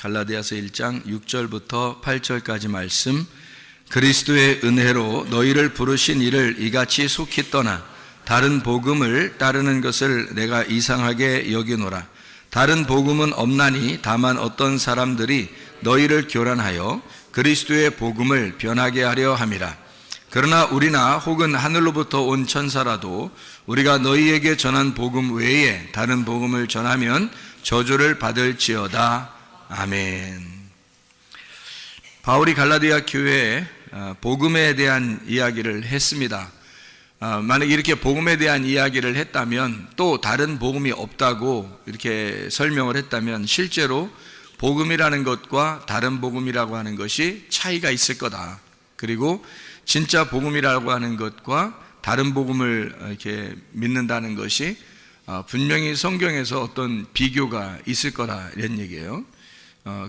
갈라디아서 1장 6절부터 8절까지 말씀. 그리스도의 은혜로 너희를 부르신 이를 이같이 속히 떠나 다른 복음을 따르는 것을 내가 이상하게 여기노라. 다른 복음은 없나니 다만 어떤 사람들이 너희를 교란하여 그리스도의 복음을 변하게 하려 함이라. 그러나 우리나 혹은 하늘로부터 온 천사라도 우리가 너희에게 전한 복음 외에 다른 복음을 전하면 저주를 받을지어다. 아멘. 바울이 갈라디아 교회에 복음에 대한 이야기를 했습니다. 만약 이렇게 복음에 대한 이야기를 했다면, 또 다른 복음이 없다고 이렇게 설명을 했다면 실제로 복음이라는 것과 다른 복음이라고 하는 것이 차이가 있을 거다. 그리고 진짜 복음이라고 하는 것과 다른 복음을 이렇게 믿는다는 것이 분명히 성경에서 어떤 비교가 있을 거다, 이런 얘기예요.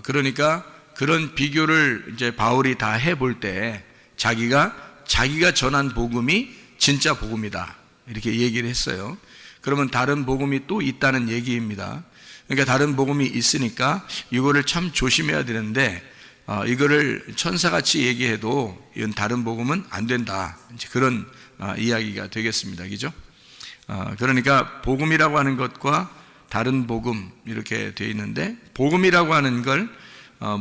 그러니까 그런 비교를 이제 바울이 다 해볼 때 자기가 전한 복음이 진짜 복음이다, 이렇게 얘기를 했어요. 그러면 다른 복음이 또 있다는 얘기입니다. 그러니까 다른 복음이 있으니까 이거를 참 조심해야 되는데, 이거를 천사같이 얘기해도 이건 다른 복음은 안 된다, 이제 그런 이야기가 되겠습니다. 그죠? 그러니까 복음이라고 하는 것과 다른 복음, 이렇게 되어 있는데, 복음이라고 하는 걸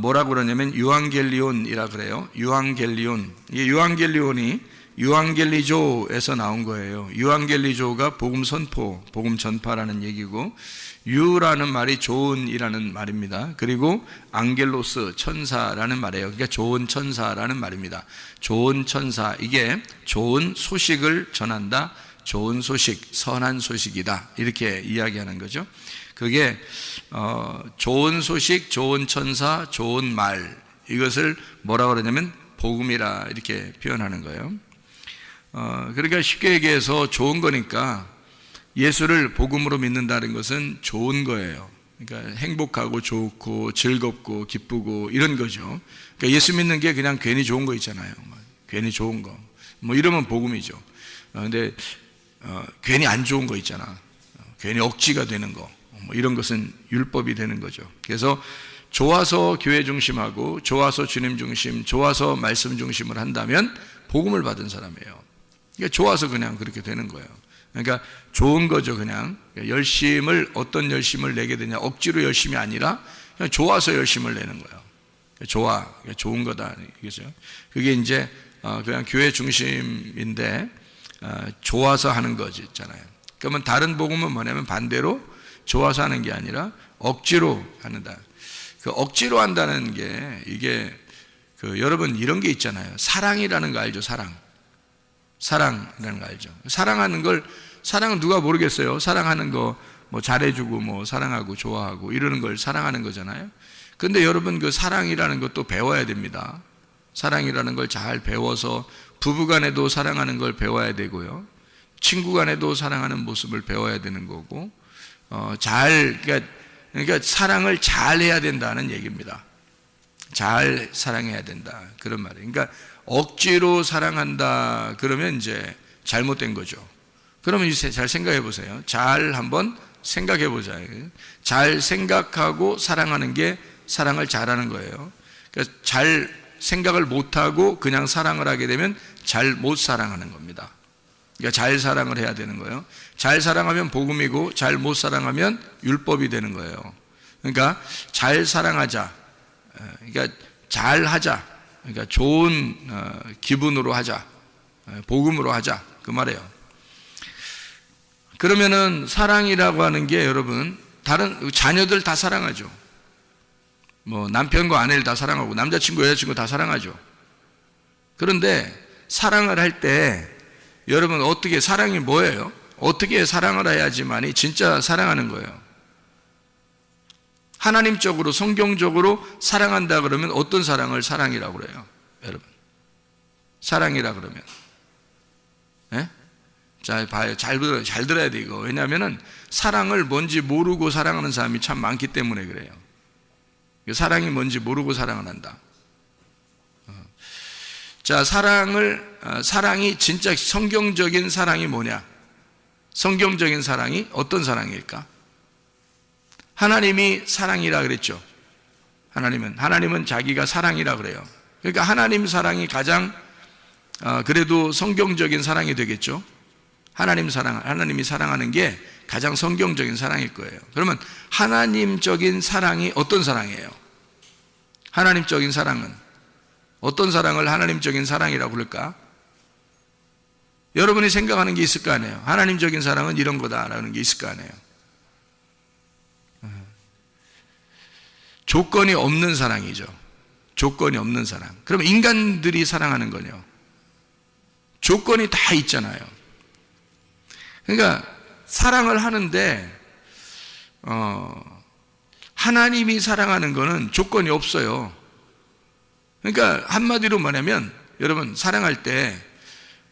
뭐라고 그러냐면 유앙겔리온이라 그래요. 유앙겔리온. 이 유앙겔리온이 유앙겔리조에서 나온 거예요. 유앙겔리조가 복음 선포, 복음 전파라는 얘기고, 유라는 말이 좋은이라는 말입니다. 그리고 앙겔로스, 천사라는 말이에요. 그러니까 좋은 천사라는 말입니다. 좋은 천사, 이게 좋은 소식을 전한다, 좋은 소식, 선한 소식이다, 이렇게 이야기하는 거죠. 그게 좋은 소식, 좋은 천사, 좋은 말, 이것을 뭐라고 그러냐면 복음이라 이렇게 표현하는 거예요. 그러니까 쉽게 얘기해서 좋은 거니까 예수를 복음으로 믿는다는 것은 좋은 거예요. 그러니까 행복하고 좋고 즐겁고 기쁘고 이런 거죠. 그러니까 예수 믿는 게 그냥 괜히 좋은 거 있잖아요. 괜히 좋은 거, 뭐 이러면 복음이죠. 근데 괜히 안 좋은 거 있잖아. 괜히 억지가 되는 거, 뭐 이런 것은 율법이 되는 거죠. 그래서 좋아서 교회 중심하고 좋아서 주님 중심, 좋아서 말씀 중심을 한다면 복음을 받은 사람이에요. 그러니까 좋아서 그냥 그렇게 되는 거예요. 그러니까 좋은 거죠. 그냥 열심을, 어떤 열심을 내게 되냐, 억지로 열심이 아니라 그냥 좋아서 열심을 내는 거예요. 좋은 거다, 이거죠. 그게 이제 그냥 교회 중심인데 좋아서 하는 거지 있잖아요. 그러면 다른 복음은 뭐냐면 반대로 좋아서 하는 게 아니라 억지로 한다. 그 억지로 한다는 게, 이게 여러분 이런 게 있잖아요. 사랑이라는 거 알죠? 사랑이라는 거 알죠? 사랑은 누가 모르겠어요. 사랑하는 거 뭐 잘해주고 뭐 사랑하고 좋아하고 이러는 걸 사랑하는 거잖아요. 근데 여러분 그 사랑이라는 것도 배워야 됩니다. 사랑이라는 걸 잘 배워서 부부간에도 사랑하는 걸 배워야 되고요. 친구간에도 사랑하는 모습을 배워야 되는 거고, 그러니까 사랑을 잘 해야 된다는 얘기입니다. 잘 사랑해야 된다, 그런 말이에요. 그러니까 억지로 사랑한다 그러면 이제 잘못된 거죠. 그러면 이제 잘 생각해 보세요. 잘 한번 생각해 보자. 잘 생각하고 사랑하는 게 사랑을 잘하는 거예요. 그러니까 잘 생각을 못하고 그냥 사랑을 하게 되면 잘 못 사랑하는 겁니다. 그러니까 잘 사랑을 해야 되는 거예요. 잘 사랑하면 복음이고, 잘 못 사랑하면 율법이 되는 거예요. 그러니까 잘 사랑하자, 그러니까 잘 하자, 그러니까 좋은 기분으로 하자, 복음으로 하자, 그 말이에요. 그러면은 사랑이라고 하는 게, 여러분, 다른 자녀들 다 사랑하죠. 뭐 남편과 아내를 다 사랑하고 남자친구, 여자친구 다 사랑하죠. 그런데 사랑을 할 때 여러분 어떻게, 사랑이 뭐예요? 어떻게 사랑을 해야지만이 진짜 사랑하는 거예요? 하나님적으로, 성경적으로 사랑한다 그러면 어떤 사랑을 사랑이라고 그래요? 여러분, 사랑이라 그러면, 네? 자, 봐요. 잘 들어야 돼, 이거. 왜냐하면은 사랑을 뭔지 모르고 사랑하는 사람이 참 많기 때문에 그래요. 사랑이 뭔지 모르고 사랑을 한다. 자, 사랑이 진짜 성경적인 사랑이 뭐냐? 성경적인 사랑이 어떤 사랑일까? 하나님이 사랑이라 그랬죠. 하나님은 자기가 사랑이라 그래요. 그러니까 하나님 사랑이 가장 그래도 성경적인 사랑이 되겠죠. 하나님이 사랑하는 게 가장 성경적인 사랑일 거예요. 그러면 하나님적인 사랑이 어떤 사랑이에요? 하나님적인 사랑은 어떤 사랑을 하나님적인 사랑이라고 부를까? 여러분이 생각하는 게 있을 거 아니에요. 하나님적인 사랑은 이런 거다라는 게 있을 거 아니에요. 조건이 없는 사랑이죠. 조건이 없는 사랑. 그럼 인간들이 사랑하는 거요. 조건이 다 있잖아요. 그러니까 사랑을 하는데 하나님이 사랑하는 거는 조건이 없어요. 그러니까 한마디로 말하면 여러분 사랑할 때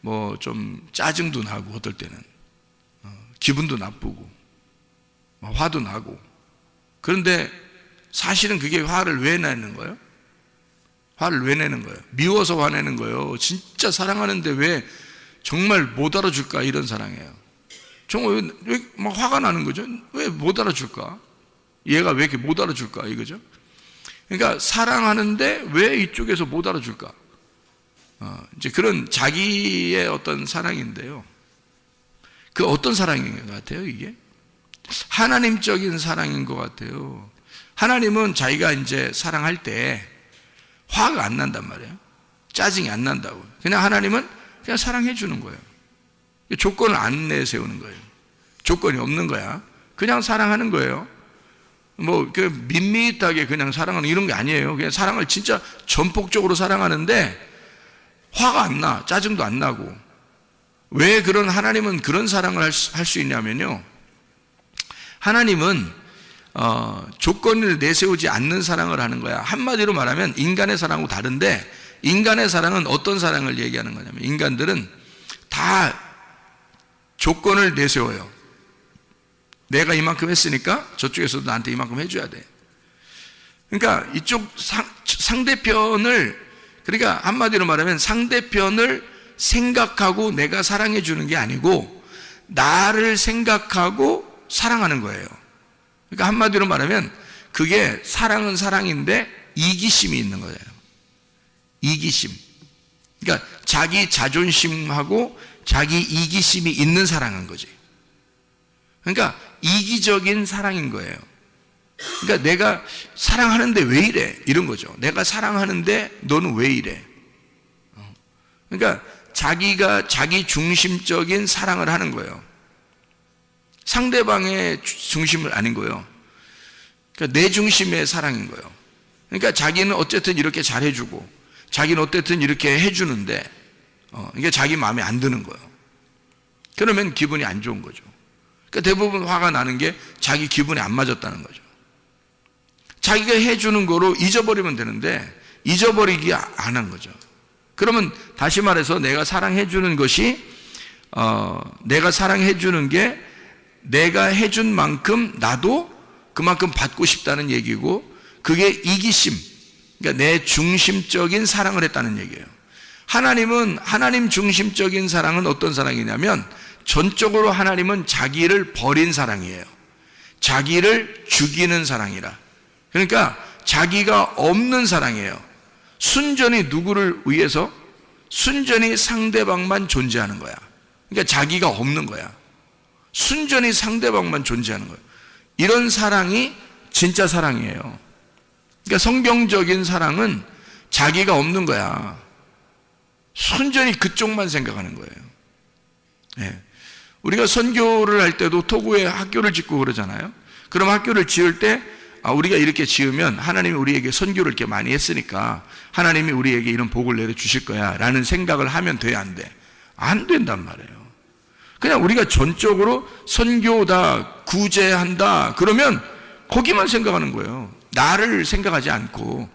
뭐 좀 짜증도 나고 어떨 때는 기분도 나쁘고 화도 나고, 그런데 사실은 그게 화를 왜 내는 거예요? 화를 왜 내는 거예요? 미워서 화내는 거예요. 진짜 사랑하는데 왜 정말 못 알아줄까? 이런 사랑이에요. 정말 왜 막 화가 나는 거죠? 왜 못 알아줄까? 얘가 왜 이렇게 못 알아줄까? 이거죠. 그러니까 사랑하는데 왜 이쪽에서 못 알아줄까? 이제 그런 자기의 어떤 사랑인데요. 그 어떤 사랑인 것 같아요, 이게? 하나님적인 사랑인 것 같아요. 하나님은 자기가 이제 사랑할 때 화가 안 난단 말이에요. 짜증이 안 난다고. 그냥 하나님은 그냥 사랑해 주는 거예요. 조건을 안 내세우는 거예요. 조건이 없는 거야. 그냥 사랑하는 거예요. 뭐 밋밋하게 그냥 사랑하는 이런 게 아니에요. 그냥 사랑을 진짜 전폭적으로 사랑하는데 화가 안 나, 짜증도 안 나고. 왜 그런 하나님은 그런 사랑을 할 수 있냐면요, 하나님은 조건을 내세우지 않는 사랑을 하는 거야. 한마디로 말하면 인간의 사랑하고 다른데, 인간의 사랑은 어떤 사랑을 얘기하는 거냐면, 인간들은 다 조건을 내세워요. 내가 이만큼 했으니까 저쪽에서도 나한테 이만큼 해줘야 돼. 그러니까 이쪽 상대편을, 그러니까 한마디로 말하면 상대편을 생각하고 내가 사랑해 주는 게 아니고 나를 생각하고 사랑하는 거예요. 그러니까 한마디로 말하면 그게 사랑은 사랑인데 이기심이 있는 거예요. 이기심. 그러니까 자기 자존심하고 자기 이기심이 있는 사랑인 거지. 그러니까 이기적인 사랑인 거예요. 그러니까 내가 사랑하는데 왜 이래? 이런 거죠. 내가 사랑하는데 너는 왜 이래? 그러니까 자기가 자기 중심적인 사랑을 하는 거예요. 상대방의 중심을 아닌 거예요. 그러니까 내 중심의 사랑인 거예요. 그러니까 자기는 어쨌든 이렇게 잘해주고 자기는 어쨌든 이렇게 해주는데 이게 자기 마음에 안 드는 거예요. 그러면 기분이 안 좋은 거죠. 그러니까 대부분 화가 나는 게 자기 기분에 안 맞았다는 거죠. 자기가 해주는 거로 잊어버리면 되는데 잊어버리기 안 한 거죠. 그러면 다시 말해서 내가 사랑해주는 것이 내가 사랑해주는 게 내가 해준 만큼 나도 그만큼 받고 싶다는 얘기고, 그게 이기심, 그러니까 내 중심적인 사랑을 했다는 얘기예요. 하나님은 하나님 중심적인 사랑은 어떤 사랑이냐면 전적으로 하나님은 자기를 버린 사랑이에요. 자기를 죽이는 사랑이라. 그러니까 자기가 없는 사랑이에요. 순전히 누구를 위해서? 순전히 상대방만 존재하는 거야. 그러니까 자기가 없는 거야. 순전히 상대방만 존재하는 거예요. 이런 사랑이 진짜 사랑이에요. 그러니까 성경적인 사랑은 자기가 없는 거야. 순전히 그쪽만 생각하는 거예요. 네. 우리가 선교를 할 때도 토고에 학교를 짓고 그러잖아요. 그럼 학교를 지을 때 우리가 이렇게 지으면 하나님이 우리에게 선교를 이렇게 많이 했으니까 하나님이 우리에게 이런 복을 내려주실 거야 라는 생각을 하면 돼, 안 돼? 안 된단 말이에요. 그냥 우리가 전적으로 선교다, 구제한다 그러면 거기만 생각하는 거예요. 나를 생각하지 않고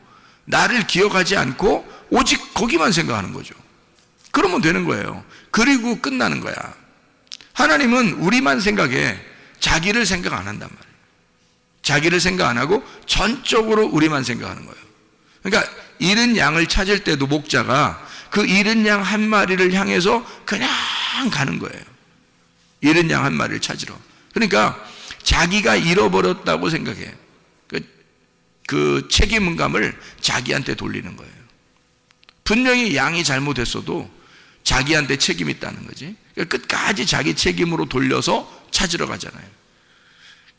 나를 기억하지 않고 오직 거기만 생각하는 거죠. 그러면 되는 거예요. 그리고 끝나는 거야. 하나님은 우리만 생각해. 자기를 생각 안 한단 말이에요. 자기를 생각 안 하고 전적으로 우리만 생각하는 거예요. 그러니까 잃은 양을 찾을 때도 목자가 그 잃은 양 한 마리를 향해서 그냥 가는 거예요. 잃은 양 한 마리를 찾으러. 그러니까 자기가 잃어버렸다고 생각해. 그 책임감을 자기한테 돌리는 거예요. 분명히 양이 잘못했어도 자기한테 책임이 있다는 거지. 그러니까 끝까지 자기 책임으로 돌려서 찾으러 가잖아요.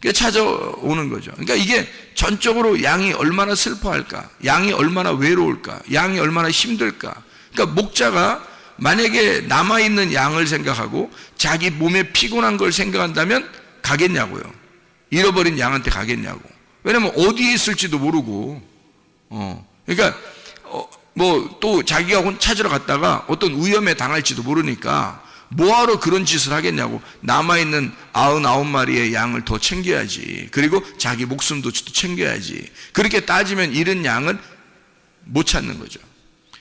그러니까 찾아오는 거죠. 그러니까 이게 전적으로 양이 얼마나 슬퍼할까, 양이 얼마나 외로울까, 양이 얼마나 힘들까. 그러니까 목자가 만약에 남아있는 양을 생각하고 자기 몸에 피곤한 걸 생각한다면 가겠냐고요. 잃어버린 양한테 가겠냐고. 왜냐면 어디에 있을지도 모르고, 그러니까, 뭐 또 자기가 찾으러 갔다가 어떤 위험에 당할지도 모르니까 뭐하러 그런 짓을 하겠냐고. 남아있는 99마리의 양을 더 챙겨야지. 그리고 자기 목숨도 챙겨야지. 그렇게 따지면 잃은 양은 못 찾는 거죠.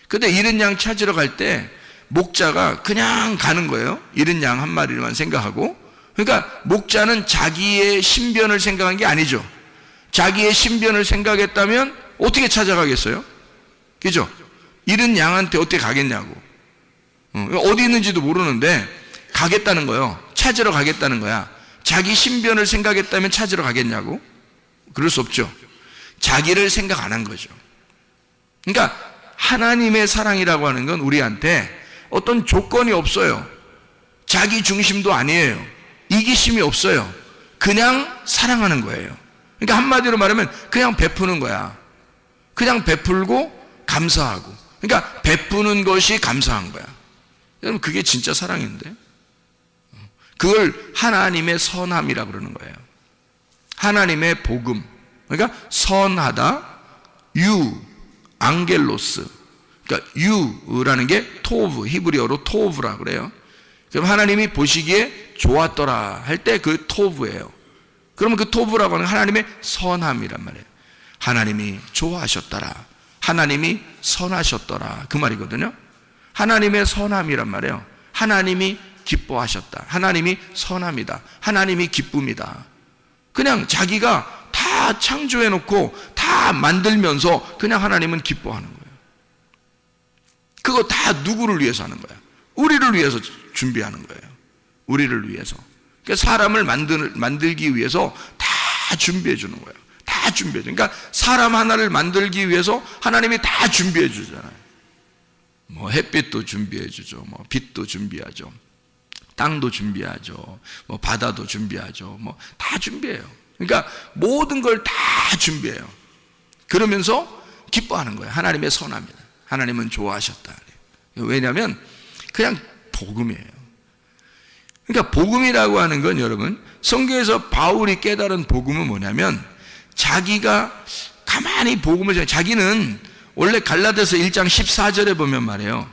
근데 잃은 양 찾으러 갈 때 목자가 그냥 가는 거예요. 잃은 양 한 마리만 생각하고. 그러니까 목자는 자기의 신변을 생각한 게 아니죠. 자기의 신변을 생각했다면 어떻게 찾아가겠어요? 그죠? 잃은 양한테 어떻게 가겠냐고. 어디 있는지도 모르는데 가겠다는 거예요. 찾으러 가겠다는 거야. 자기 신변을 생각했다면 찾으러 가겠냐고? 그럴 수 없죠. 자기를 생각 안 한 거죠. 그러니까 하나님의 사랑이라고 하는 건 우리한테 어떤 조건이 없어요. 자기 중심도 아니에요. 이기심이 없어요. 그냥 사랑하는 거예요. 그러니까 한마디로 말하면 그냥 베푸는 거야. 그냥 베풀고 감사하고. 그러니까 베푸는 것이 감사한 거야. 여러분, 그게 진짜 사랑인데. 그걸 하나님의 선함이라고 그러는 거예요. 하나님의 복음. 그러니까 선하다, 앙겔로스. 그러니까 유라는 게 토브, 히브리어로 토브라고 그래요. 그럼 하나님이 보시기에 좋았더라 할 때 그 토브예요. 그러면 그 토브라고 하는 하나님의 선함이란 말이에요. 하나님이 좋아하셨더라. 하나님이 선하셨더라. 그 말이거든요. 하나님의 선함이란 말이에요. 하나님이 기뻐하셨다. 하나님이 선함이다. 하나님이 기쁨이다. 그냥 자기가 다 창조해놓고 다 만들면서 그냥 하나님은 기뻐하는 거예요. 그거 다 누구를 위해서 하는 거야? 우리를 위해서 준비하는 거예요. 우리를 위해서. 그러니까 사람을 만들기 위해서 다 준비해 주는 거예요. 다 준비해 줘. 그러니까 사람 하나를 만들기 위해서 하나님이 다 준비해 주잖아요. 뭐 햇빛도 준비해 주죠. 뭐 빛도 준비하죠. 땅도 준비하죠. 뭐 바다도 준비하죠. 뭐 다 준비해요. 그러니까 모든 걸 다 준비해요. 그러면서 기뻐하는 거예요. 하나님의 선함이다. 하나님은 좋아하셨다. 왜냐하면 그냥 복음이에요. 그러니까 복음이라고 하는 건 여러분, 성경에서 바울이 깨달은 복음은 뭐냐면 자기가 가만히 복음을 자기는 원래 갈라디아서 1장 14절에 보면 말이에요.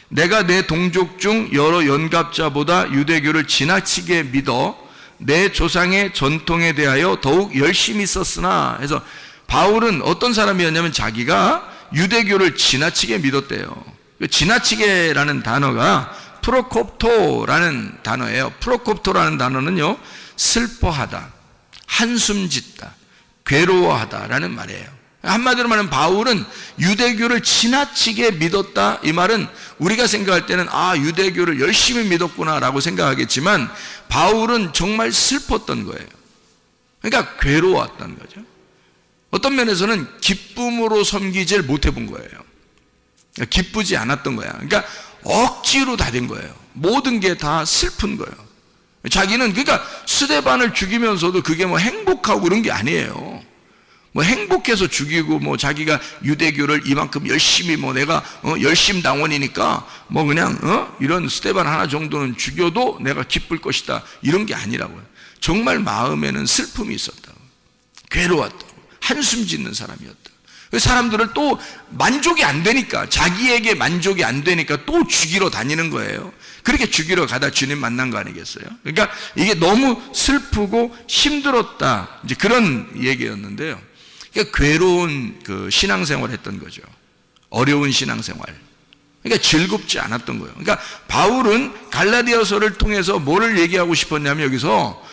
내가 내 동족 중 여러 연갑자보다 유대교를 지나치게 믿어 내 조상의 전통에 대하여 더욱 열심히 썼으나 해서 바울은 어떤 사람이었냐면 자기가 유대교를 지나치게 믿었대요. 지나치게라는 단어가 프로콥토라는 단어예요. 프로콥토라는 단어는요, 슬퍼하다, 한숨 짓다, 괴로워하다라는 말이에요. 한마디로 말하면 바울은 유대교를 지나치게 믿었다. 이 말은 우리가 생각할 때는 유대교를 열심히 믿었구나라고 생각하겠지만 바울은 정말 슬펐던 거예요. 그러니까 괴로웠던 거죠. 어떤 면에서는 기쁨으로 섬기질 못해본 거예요. 기쁘지 않았던 거야. 그러니까 억지로 다 된 거예요. 모든 게 다 슬픈 거예요. 자기는 그러니까 스데반을 죽이면서도 그게 뭐 행복하고 그런 게 아니에요. 뭐 행복해서 죽이고 뭐 자기가 유대교를 이만큼 열심히 뭐 내가 열심당원이니까 뭐 그냥 이런 스데반 하나 정도는 죽여도 내가 기쁠 것이다. 이런 게 아니라고요. 정말 마음에는 슬픔이 있었다고. 괴로웠다고. 한숨 짓는 사람이었다. 사람들을 또 만족이 안 되니까, 자기에게 만족이 안 되니까 또 죽이러 다니는 거예요. 그렇게 죽이러 가다 주님 만난 거 아니겠어요? 그러니까 이게 너무 슬프고 힘들었다. 이제 그런 얘기였는데요. 그러니까 괴로운 그 신앙생활을 했던 거죠. 어려운 신앙생활. 그러니까 즐겁지 않았던 거예요. 그러니까 바울은 갈라디아서를 통해서 뭐를 얘기하고 싶었냐면 여기서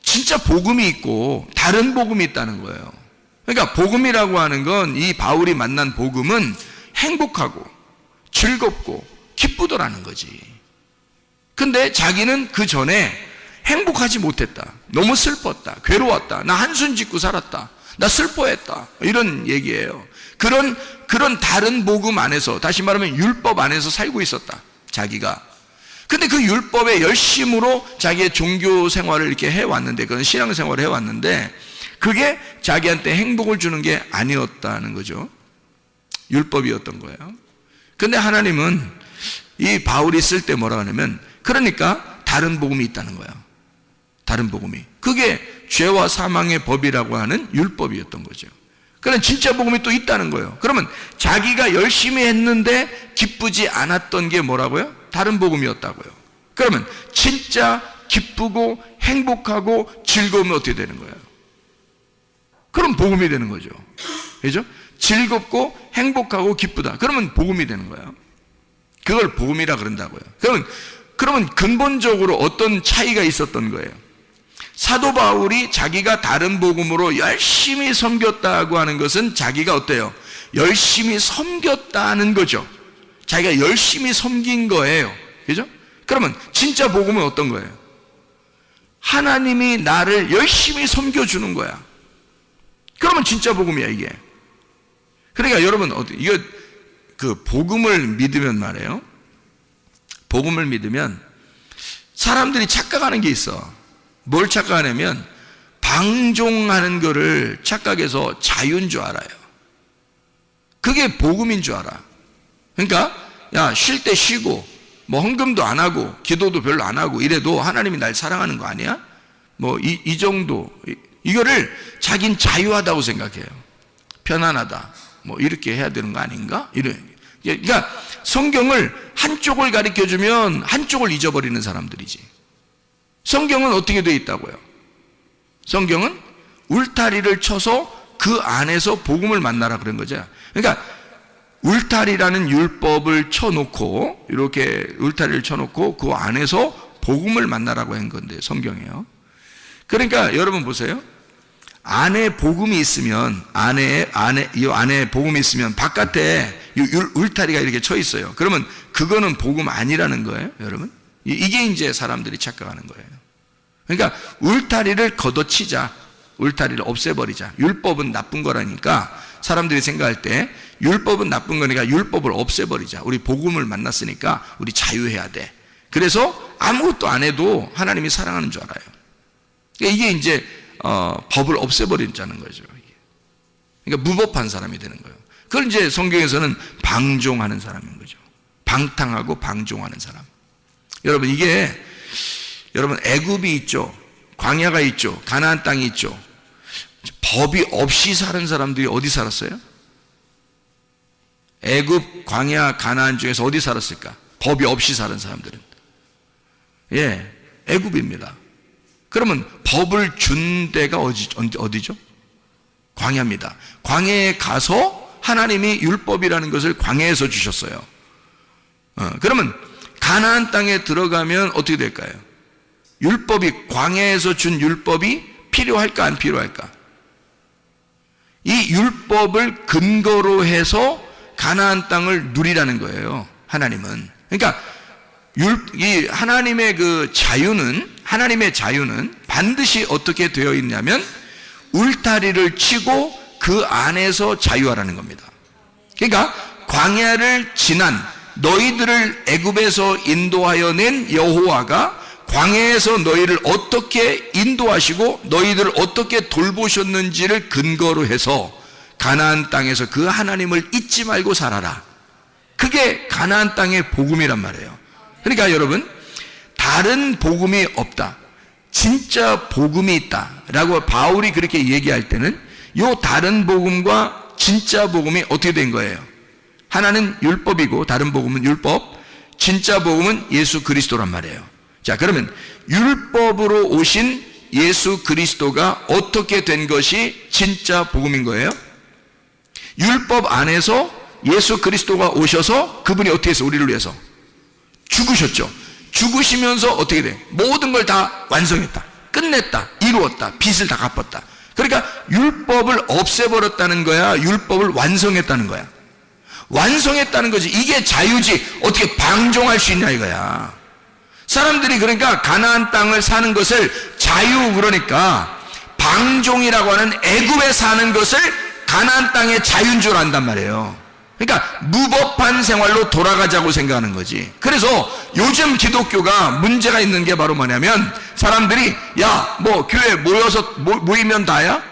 진짜 복음이 있고 다른 복음이 있다는 거예요. 그러니까 복음이라고 하는 건 이 바울이 만난 복음은 행복하고 즐겁고 기쁘더라는 거지. 근데 자기는 그 전에 행복하지 못했다. 너무 슬펐다. 괴로웠다. 나 한숨 짓고 살았다. 나 슬퍼했다. 이런 얘기예요. 그런 다른 복음 안에서, 다시 말하면 율법 안에서 살고 있었다. 자기가. 근데 그 율법의 열심으로 자기의 종교 생활을 이렇게 해왔는데, 그런 신앙 생활을 해왔는데, 그게 자기한테 행복을 주는 게 아니었다는 거죠. 율법이었던 거예요. 근데 하나님은 이 바울이 쓸 때 뭐라 하냐면, 그러니까 다른 복음이 있다는 거야. 다른 복음이. 그게 죄와 사망의 법이라고 하는 율법이었던 거죠. 그러나 진짜 복음이 또 있다는 거예요. 그러면 자기가 열심히 했는데 기쁘지 않았던 게 뭐라고요? 다른 복음이었다고요. 그러면 진짜 기쁘고 행복하고 즐거우면 어떻게 되는 거예요? 그럼 복음이 되는 거죠. 그죠? 즐겁고 행복하고 기쁘다. 그러면 복음이 되는 거예요. 그걸 복음이라 그런다고요. 그러면 근본적으로 어떤 차이가 있었던 거예요? 사도 바울이 자기가 다른 복음으로 열심히 섬겼다고 하는 것은 자기가 어때요? 열심히 섬겼다는 거죠. 자기가 열심히 섬긴 거예요. 그죠? 그러면 진짜 복음은 어떤 거예요? 하나님이 나를 열심히 섬겨주는 거야. 그러면 진짜 복음이야, 이게. 그러니까 여러분, 이거 복음을 믿으면 말이에요. 복음을 믿으면 사람들이 착각하는 게 있어. 뭘 착각하냐면 방종하는 거를 착각해서 자유인 줄 알아요. 그게 복음인 줄 알아. 그러니까 야, 쉴 때 쉬고 뭐 헌금도 안 하고 기도도 별로 안 하고 이래도 하나님이 날 사랑하는 거 아니야? 뭐 이 정도, 이거를 자긴 자유하다고 생각해요. 편안하다, 뭐 이렇게 해야 되는 거 아닌가? 그러니까 성경을 한쪽을 가르쳐주면 한쪽을 잊어버리는 사람들이지. 성경은 어떻게 되어 있다고요? 성경은 울타리를 쳐서 그 안에서 복음을 만나라 그런 거죠. 그러니까 울타리라는 율법을 쳐놓고, 이렇게 울타리를 쳐놓고 그 안에서 복음을 만나라고 한 건데, 성경이에요. 그러니까 여러분 보세요. 안에 복음이 있으면, 이 안에 복음이 있으면 바깥에 울타리가 이렇게 쳐 있어요. 그러면 그거는 복음 아니라는 거예요, 여러분. 이게 이제 사람들이 착각하는 거예요. 그러니까 울타리를 걷어치자, 울타리를 없애버리자. 율법은 나쁜 거라니까 사람들이 생각할 때 율법은 나쁜 거니까 율법을 없애버리자. 우리 복음을 만났으니까 우리 자유해야 돼. 그래서 아무것도 안 해도 하나님이 사랑하는 줄 알아요. 이게 이제 법을 없애버리자는 거죠. 그러니까 무법한 사람이 되는 거예요. 그걸 이제 성경에서는 방종하는 사람인 거죠. 방탕하고 방종하는 사람. 여러분, 여러분 애굽이 있죠. 광야가 있죠. 가나안 땅이 있죠. 법이 없이 사는 사람들이 어디 살았어요? 애굽, 광야, 가나안 중에서 어디 살았을까? 법이 없이 사는 사람들은. 애굽입니다. 그러면 법을 준 데가 어디죠? 광야입니다. 광야에 가서 하나님이 율법이라는 것을 광야에서 주셨어요. 그러면 가나안 땅에 들어가면 어떻게 될까요? 율법이, 광야에서 준 율법이 필요할까 안 필요할까? 이 율법을 근거로 해서 가나안 땅을 누리라는 거예요, 하나님은. 그러니까 이 하나님의 하나님의 자유는 반드시 어떻게 되어 있냐면 울타리를 치고 그 안에서 자유하라는 겁니다. 그러니까 광야를 지난 너희들을 애굽에서 인도하여 낸 여호와가 광야에서 너희를 어떻게 인도하시고 너희들을 어떻게 돌보셨는지를 근거로 해서 가나안 땅에서 그 하나님을 잊지 말고 살아라. 그게 가나안 땅의 복음이란 말이에요. 그러니까 여러분, 다른 복음이 없다, 진짜 복음이 있다라고 바울이 그렇게 얘기할 때는 요 다른 복음과 진짜 복음이 어떻게 된 거예요? 하나는 율법이고 다른 복음은 율법, 진짜 복음은 예수 그리스도란 말이에요. 자, 그러면 율법으로 오신 예수 그리스도가 어떻게 된 것이 진짜 복음인 거예요? 율법 안에서 예수 그리스도가 오셔서 그분이 어떻게 해서 우리를 위해서 죽으셨죠. 죽으시면서 어떻게 돼? 모든 걸 다 완성했다, 끝냈다, 이루었다, 빚을 다 갚았다. 그러니까 율법을 없애버렸다는 거야, 율법을 완성했다는 거야. 완성했다는 거지. 이게 자유지. 어떻게 방종할 수 있냐 이거야. 사람들이 그러니까 가나안 땅을 사는 것을 자유, 그러니까 방종이라고 하는 애굽에 사는 것을 가나안 땅의 자유인 줄 안단 말이에요. 그러니까 무법한 생활로 돌아가자고 생각하는 거지. 그래서 요즘 기독교가 문제가 있는 게 바로 뭐냐면, 사람들이 야, 뭐 교회 모여서 모이면 다야?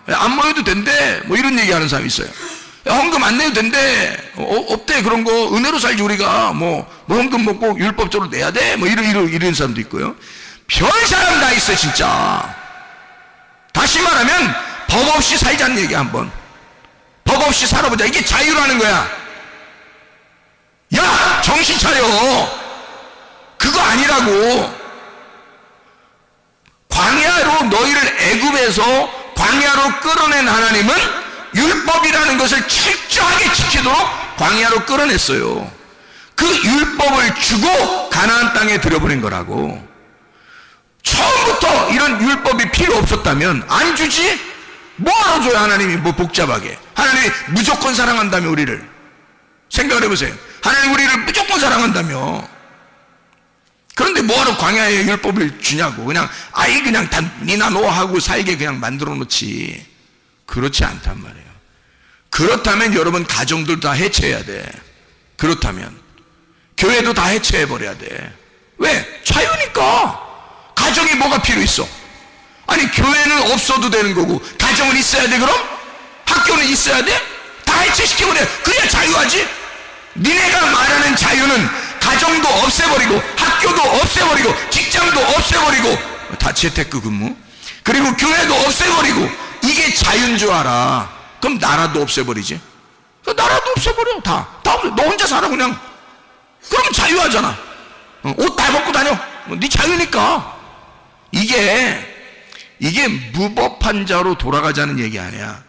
안 모여도 된대, 뭐 이런 얘기하는 사람이 있어요. 야, 헌금 안 내도 된대. 없대. 그런 거. 은혜로 살지, 우리가. 뭐 헌금 먹고 율법적으로 내야 돼. 뭐 이런 사람도 있고요. 별 사람 다 있어, 진짜. 다시 말하면, 법 없이 살자는 얘기야, 한번. 법 없이 살아보자. 이게 자유라는 거야. 야, 정신 차려. 그거 아니라고. 광야로 너희를 애굽에서 광야로 끌어낸 하나님은 율법이라는 것을 철저하게 지키도록 광야로 끌어냈어요. 그 율법을 주고 가나안 땅에 들여보낸 거라고. 처음부터 이런 율법이 필요 없었다면 안 주지? 뭐하러 줘요, 하나님이 뭐 복잡하게. 하나님이 무조건 사랑한다며, 우리를. 생각을 해보세요. 하나님 우리를 무조건 사랑한다며. 그런데 뭐하러 광야에 율법을 주냐고. 그냥 그냥 다 니나 너 하고 살게 그냥 만들어 놓지. 그렇지 않단 말이에요. 그렇다면 여러분 가정들 다 해체해야 돼. 그렇다면 교회도 다 해체해 버려야 돼. 왜? 자유니까. 가정이 뭐가 필요 있어? 아니, 교회는 없어도 되는 거고 가정은 있어야 돼. 그럼 학교는 있어야 돼? 다 해체시켜버려. 그래야 자유하지. 니네가 말하는 자유는 가정도 없애버리고 학교도 없애버리고 직장도 없애버리고 다 재테크 근무, 그리고 교회도 없애버리고, 이게 자유인 줄 알아. 그럼 나라도 없애버리지. 나라도 없애버려. 다 없애. 너 혼자 살아 그냥. 그러면 자유하잖아. 옷 다 벗고 다녀. 네 자유니까. 이게 무법한 자로 돌아가자는 얘기 아니야.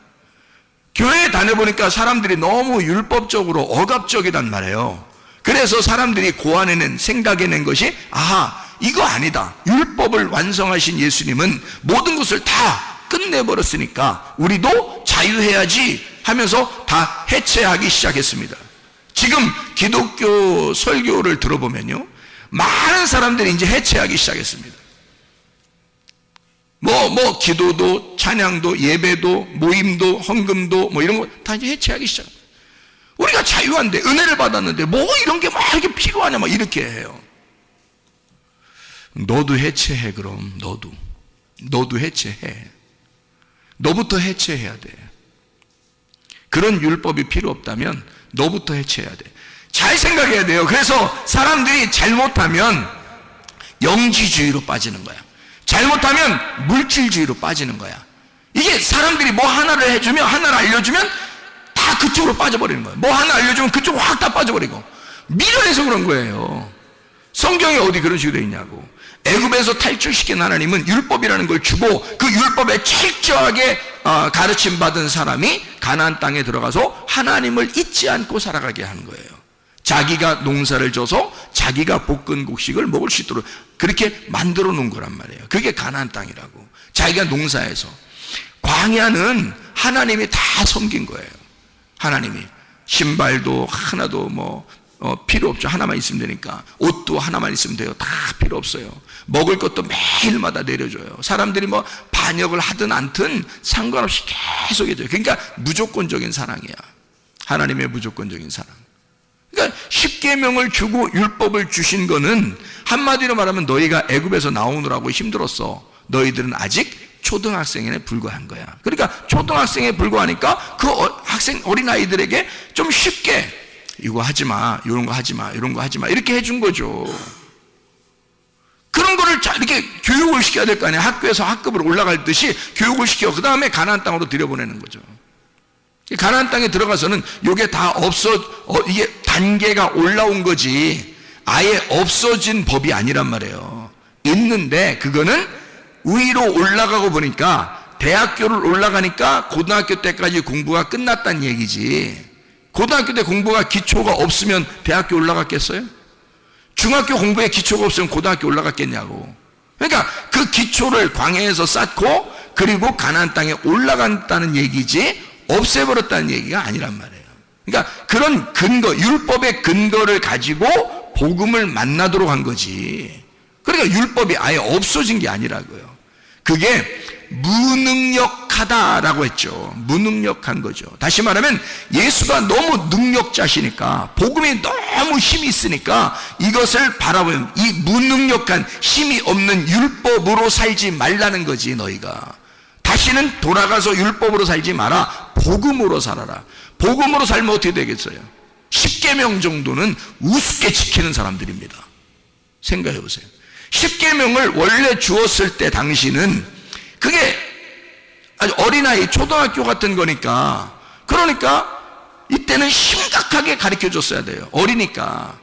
교회에 다녀보니까 사람들이 너무 율법적으로 억압적이단 말이에요. 그래서 사람들이 고안해낸, 생각해낸 것이, 이거 아니다. 율법을 완성하신 예수님은 모든 것을 다 끝내버렸으니까 우리도 자유해야지 하면서 다 해체하기 시작했습니다. 지금 기독교 설교를 들어보면요, 많은 사람들이 이제 해체하기 시작했습니다. 기도도, 찬양도, 예배도, 모임도, 헌금도, 이런 거 다 이제 해체하기 시작. 우리가 자유한데, 은혜를 받았는데, 이런 게 이렇게 필요하냐, 이렇게 해요. 너도 해체해, 그럼. 너도 해체해. 너부터 해체해야 돼. 그런 율법이 필요 없다면, 너부터 해체해야 돼. 잘 생각해야 돼요. 그래서 사람들이 잘못하면 영지주의로 빠지는 거야. 잘못하면 물질주의로 빠지는 거야. 이게 사람들이 하나를 해주면, 하나를 알려주면 다 그쪽으로 빠져버리는 거야. 하나 알려주면 그쪽 확 다 빠져버리고. 미련해서 그런 거예요. 성경에 어디 그런 식으로 되어 있냐고. 애굽에서 탈출시킨 하나님은 율법이라는 걸 주고, 그 율법에 철저하게 가르침 받은 사람이 가나안 땅에 들어가서 하나님을 잊지 않고 살아가게 하는 거예요. 자기가 농사를 져서 자기가 볶은 곡식을 먹을 수 있도록 그렇게 만들어 놓은 거란 말이에요. 그게 가나안 땅이라고. 자기가 농사해서. 광야는 하나님이 다 섬긴 거예요. 하나님이. 신발도 하나도 필요 없죠. 하나만 있으면 되니까. 옷도 하나만 있으면 돼요. 다 필요 없어요. 먹을 것도 매일마다 내려줘요. 사람들이 반역을 하든 않든 상관없이 계속 해줘요. 그러니까 무조건적인 사랑이야. 하나님의 무조건적인 사랑. 그러니까 십계명을 주고 율법을 주신 거는 한마디로 말하면 너희가 애굽에서 나오느라고 힘들었어. 너희들은 아직 초등학생에 불과한 거야. 그러니까 초등학생에 불과하니까 그 어린아이들에게 좀 쉽게 이거 하지 마, 이런 거 하지 마, 이런 거 하지 마, 이렇게 해준 거죠. 그런 거를 이렇게 교육을 시켜야 될 거 아니야. 학교에서 학급으로 올라갈 듯이 교육을 시켜. 그 다음에 가나안 땅으로 들여보내는 거죠. 가나안 땅에 들어가서는 이게 다 이게 단계가 올라온 거지 아예 없어진 법이 아니란 말이에요. 있는데 그거는 위로 올라가고 보니까 대학교를 올라가니까 고등학교 때까지 공부가 끝났다는 얘기지. 고등학교 때 공부가 기초가 없으면 대학교 올라갔겠어요? 중학교 공부에 기초가 없으면 고등학교 올라갔겠냐고. 그러니까 그 기초를 광야에서 쌓고 그리고 가나안 땅에 올라간다는 얘기지 없애버렸다는 얘기가 아니란 말이에요. 그러니까 그런 근거, 율법의 근거를 가지고 복음을 만나도록 한 거지. 그러니까 율법이 아예 없어진 게 아니라고요. 그게 무능력하다라고 했죠. 무능력한 거죠. 다시 말하면 예수가 너무 능력자시니까, 복음이 너무 힘이 있으니까 이것을 바라보면 이 무능력한 힘이 없는 율법으로 살지 말라는 거지. 너희가 다 다시는 돌아가서 율법으로 살지 마라. 복음으로 살아라. 복음으로 살면 어떻게 되겠어요? 10계명 정도는 우습게 지키는 사람들입니다. 생각해 보세요. 10계명을 원래 주었을 때 당시는 그게 아주 어린아이, 초등학교 같은 거니까, 그러니까 이때는 심각하게 가르쳐 줬어야 돼요. 어리니까.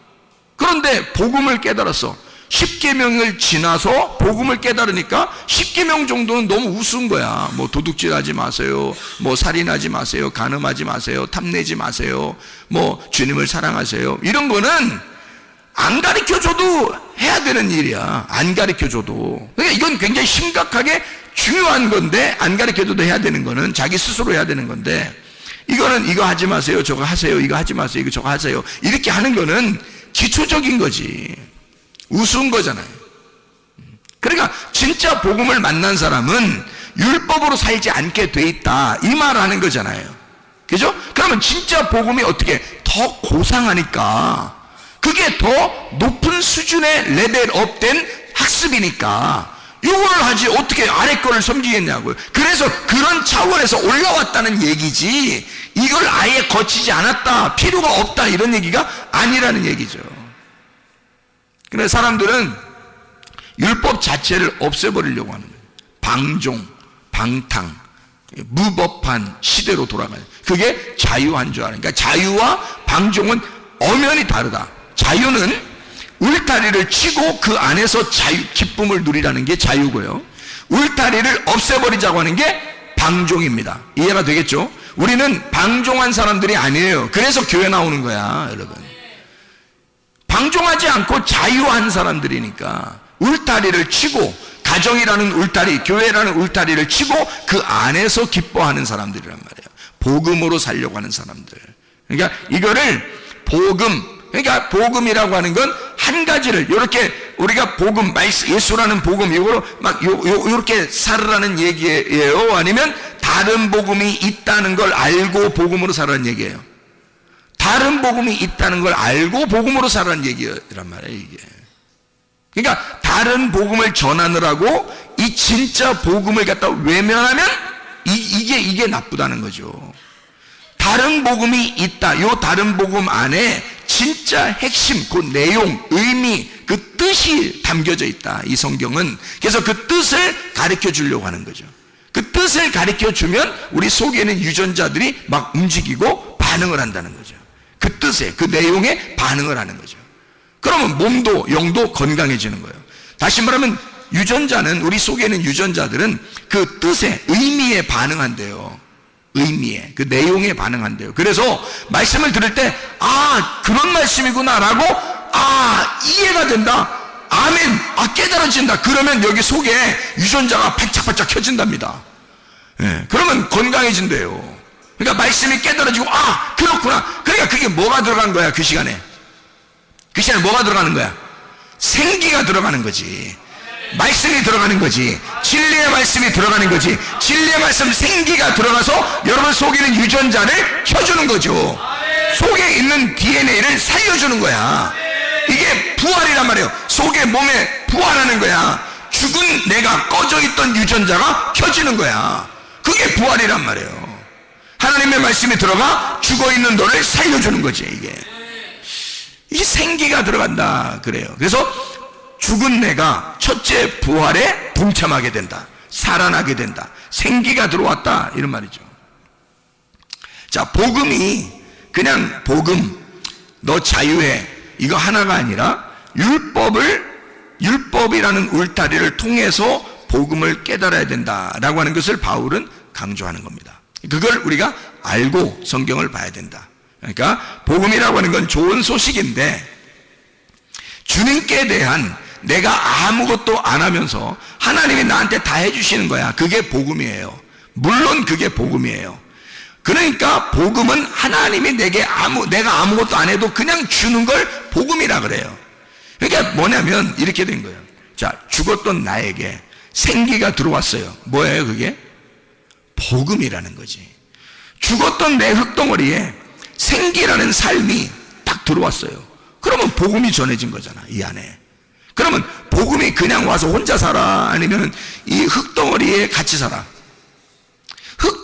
그런데 복음을 깨달았어. 10계명을 지나서 복음을 깨달으니까 10계명 정도는 너무 우스운 거야. 뭐 도둑질하지 마세요, 뭐 살인하지 마세요, 간음하지 마세요, 탐내지 마세요, 뭐 주님을 사랑하세요, 이런 거는 안 가르쳐줘도 해야 되는 일이야. 안 가르쳐줘도. 그러니까 이건 굉장히 심각하게 중요한 건데, 안 가르쳐줘도 해야 되는 거는 자기 스스로 해야 되는 건데, 이거는 이거 하지 마세요, 저거 하세요, 이거 하지 마세요, 이거 저거 하세요, 이렇게 하는 거는 기초적인 거지. 우스운 거잖아요. 그러니까 진짜 복음을 만난 사람은 율법으로 살지 않게 돼 있다, 이 말을 하는 거잖아요. 그죠? 그러면 진짜 복음이 어떻게 더 고상하니까, 그게 더 높은 수준의 레벨업된 학습이니까 이걸 하지 어떻게 아래 거를 섬기겠냐고요. 그래서 그런 차원에서 올라왔다는 얘기지, 이걸 아예 거치지 않았다, 필요가 없다, 이런 얘기가 아니라는 얘기죠. 그래서 사람들은 율법 자체를 없애버리려고 하는 거예요. 방종, 방탕, 무법한 시대로 돌아가요. 그게 자유한 줄 아는. 그러니까 자유와 방종은 엄연히 다르다. 자유는 울타리를 치고 그 안에서 기쁨을 누리라는 게 자유고요, 울타리를 없애버리자고 하는 게 방종입니다. 이해가 되겠죠? 우리는 방종한 사람들이 아니에요. 그래서 교회 나오는 거야, 여러분. 방종하지 않고 자유한 사람들이니까 울타리를 치고, 가정이라는 울타리, 교회라는 울타리를 치고 그 안에서 기뻐하는 사람들이란 말이에요. 복음으로 살려고 하는 사람들. 그러니까 이거를 복음, 그러니까 복음이라고 하는 건 한 가지를, 이렇게 우리가 복음, 예수라는 복음, 이거로 막 요렇게 살으라는 얘기예요? 아니면 다른 복음이 있다는 걸 알고 복음으로 살라는 얘기예요? 다른 복음이 있다는 걸 알고 복음으로 살라는 얘기란 말이에요, 이게. 그러니까 다른 복음을 전하느라고 이 진짜 복음을 갖다 외면하면 이게 나쁘다는 거죠. 다른 복음이 있다. 요 다른 복음 안에 진짜 핵심, 그 내용, 의미, 그 뜻이 담겨져 있다, 이 성경은. 그래서 그 뜻을 가르쳐 주려고 하는 거죠. 그 뜻을 가르쳐 주면 우리 속에 있는 유전자들이 막 움직이고 반응을 한다는 거죠. 그 뜻에, 그 내용에 반응을 하는 거죠. 그러면 몸도 영도 건강해지는 거예요. 다시 말하면 유전자는, 우리 속에 있는 유전자들은 그 뜻에, 의미에 반응한대요. 의미에, 그 내용에 반응한대요. 그래서 말씀을 들을 때, 아, 그런 말씀이구나 라고, 아, 이해가 된다, 아멘, 아, 깨달아진다, 그러면 여기 속에 유전자가 반짝반짝 켜진답니다. 예, 그러면 건강해진대요. 그러니까 말씀이 깨달아지고, 아, 그렇구나. 그러니까 그게 뭐가 들어간 거야, 그 시간에? 그 시간에 뭐가 들어가는 거야? 생기가 들어가는 거지. 말씀이 들어가는 거지. 진리의 말씀이 들어가는 거지. 진리의 말씀, 생기가 들어가서 여러분 속에 있는 유전자를 켜주는 거죠. 속에 있는 DNA를 살려주는 거야. 이게 부활이란 말이에요. 속에, 몸에 부활하는 거야. 죽은 내가, 꺼져 있던 유전자가 켜지는 거야. 그게 부활이란 말이에요. 하나님의 말씀이 들어가 죽어있는 너를 살려주는 거지. 이게 생기가 들어간다 그래요. 그래서 죽은 내가 첫째 부활에 동참하게 된다, 살아나게 된다, 생기가 들어왔다, 이런 말이죠. 자, 복음이 그냥 복음, 너 자유해, 이거 하나가 아니라 율법이라는 울타리를 통해서 복음을 깨달아야 된다라고 하는 것을 바울은 강조하는 겁니다. 그걸 우리가 알고 성경을 봐야 된다. 그러니까 복음이라고 하는 건 좋은 소식인데, 주님께 대한 내가 아무것도 안 하면서 하나님이 나한테 다 해주시는 거야, 그게 복음이에요. 물론 그게 복음이에요. 그러니까 복음은 하나님이 내가 아무것도 안 해도 그냥 주는 걸 복음이라 그래요. 그러니까 뭐냐면 이렇게 된 거예요. 자, 죽었던 나에게 생기가 들어왔어요. 뭐예요 그게? 복음이라는 거지. 죽었던 내 흙덩어리에 생기라는 삶이 딱 들어왔어요. 그러면 복음이 전해진 거잖아, 이 안에. 그러면 복음이 그냥 와서 혼자 살아, 아니면 이 흙덩어리에 같이 살아?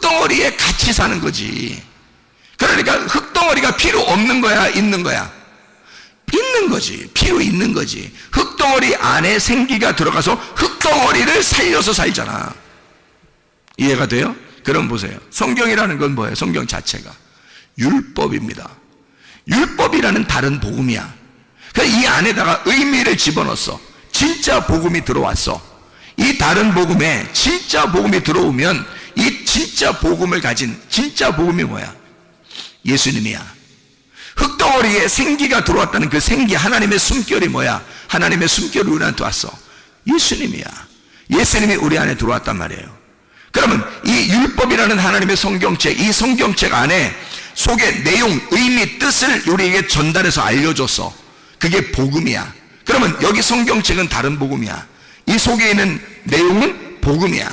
흙덩어리에 같이 사는 거지. 그러니까 흙덩어리가 필요 없는 거야, 있는 거야? 있는 거지. 필요 있는 거지. 흙덩어리 안에 생기가 들어가서 흙덩어리를 살려서 살잖아. 이해가 돼요? 그럼 보세요. 성경이라는 건 뭐예요? 성경 자체가 율법입니다. 율법이라는 다른 복음이야. 그래서 이 안에다가 의미를 집어넣었어. 진짜 복음이 들어왔어. 이 다른 복음에 진짜 복음이 들어오면 이 진짜 복음을 가진 진짜 복음이 뭐야? 예수님이야. 흙덩어리에 생기가 들어왔다는 그 생기, 하나님의 숨결이 뭐야? 하나님의 숨결이 우리한테 왔어. 예수님이야. 예수님이 우리 안에 들어왔단 말이에요. 그러면 이 율법이라는 하나님의 성경책, 이 성경책 안에 속의 내용, 의미, 뜻을 우리에게 전달해서 알려줬어. 그게 복음이야. 그러면 여기 성경책은 다른 복음이야. 이 속에 있는 내용은 복음이야.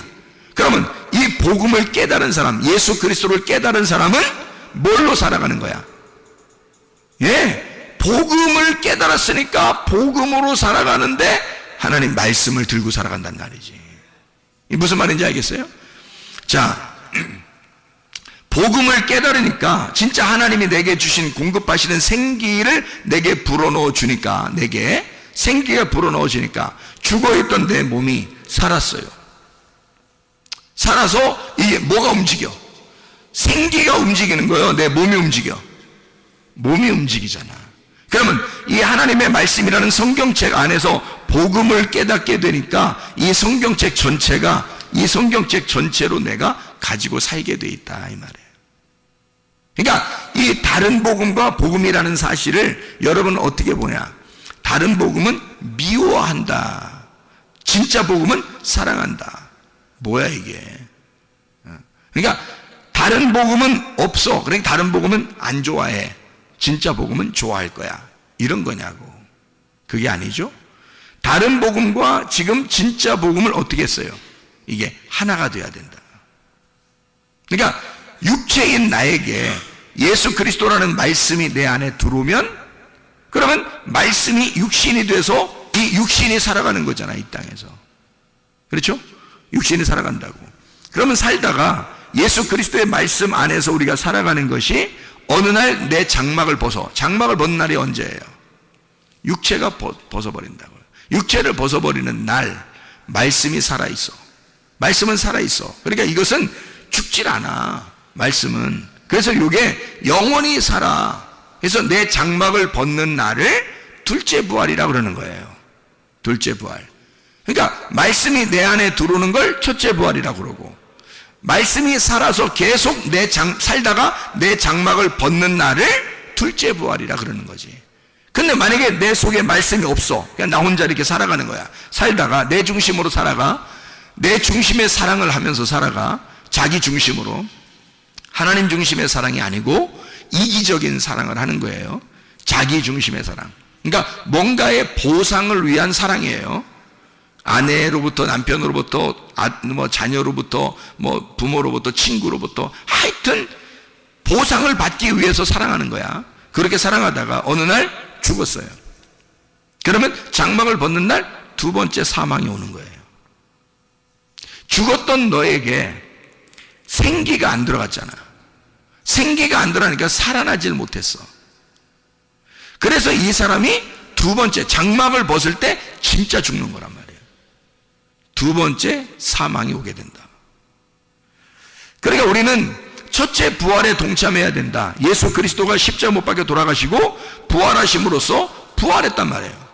그러면 이 복음을 깨달은 사람, 예수 그리스도를 깨달은 사람은 뭘로 살아가는 거야? 예, 복음을 깨달았으니까 복음으로 살아가는데 하나님 말씀을 들고 살아간다는 말이지. 이 무슨 말인지 알겠어요? 자, 복음을 깨달으니까 진짜 하나님이 내게 주신 공급하시는 생기를 내게 불어넣어 주니까, 내게 생기가 불어넣어 주니까 죽어있던 내 몸이 살았어요. 살아서 이게 뭐가 움직여? 생기가 움직이는 거예요. 내 몸이 움직여. 몸이 움직이잖아. 그러면 이 하나님의 말씀이라는 성경책 안에서 복음을 깨닫게 되니까 이 성경책 전체가, 이 성경책 전체로 내가 가지고 살게 돼 있다, 이 말이에요. 그러니까 이 다른 복음과 복음이라는 사실을 여러분은 어떻게 보냐? 다른 복음은 미워한다. 진짜 복음은 사랑한다. 뭐야 이게? 그러니까 다른 복음은 없어. 그러니까 다른 복음은 안 좋아해. 진짜 복음은 좋아할 거야. 이런 거냐고. 그게 아니죠. 다른 복음과 지금 진짜 복음을 어떻게 했어요? 이게 하나가 돼야 된다. 그러니까 육체인 나에게 예수 그리스도라는 말씀이 내 안에 들어오면, 그러면 말씀이 육신이 돼서 이 육신이 살아가는 거잖아, 이 땅에서. 그렇죠? 육신이 살아간다고. 그러면 살다가 예수 그리스도의 말씀 안에서 우리가 살아가는 것이 어느 날 내 장막을 벗어. 장막을 벗는 날이 언제예요? 육체가 벗어버린다고요. 육체를 벗어버리는 날 말씀이 살아있어. 말씀은 살아있어. 그러니까 이것은 죽질 않아, 말씀은. 그래서 이게 영원히 살아. 그래서 내 장막을 벗는 날을 둘째 부활이라고 그러는 거예요. 둘째 부활. 그러니까 말씀이 내 안에 들어오는 걸 첫째 부활이라고 그러고, 말씀이 살아서 계속 살다가 내 장막을 벗는 날을 둘째 부활이라 그러는 거지. 근데 만약에 내 속에 말씀이 없어, 그냥 나 혼자 이렇게 살아가는 거야. 살다가 내 중심으로 살아가, 내 중심의 사랑을 하면서 살아가, 자기 중심으로. 하나님 중심의 사랑이 아니고 이기적인 사랑을 하는 거예요. 자기 중심의 사랑. 그러니까 뭔가의 보상을 위한 사랑이에요. 아내로부터, 남편으로부터, 자녀로부터, 부모로부터, 친구로부터, 하여튼 보상을 받기 위해서 사랑하는 거야. 그렇게 사랑하다가 어느 날 죽었어요. 그러면 장막을 벗는 날 두 번째 사망이 오는 거예요. 죽었던 너에게 생기가 안 들어갔잖아. 생기가 안 들어가니까 살아나질 못했어. 그래서 이 사람이 두 번째 장막을 벗을 때 진짜 죽는 거란 말이에요. 두 번째 사망이 오게 된다. 그러니까 우리는 첫째 부활에 동참해야 된다. 예수 그리스도가 십자가 못 박혀 돌아가시고 부활하심으로써 부활했단 말이에요.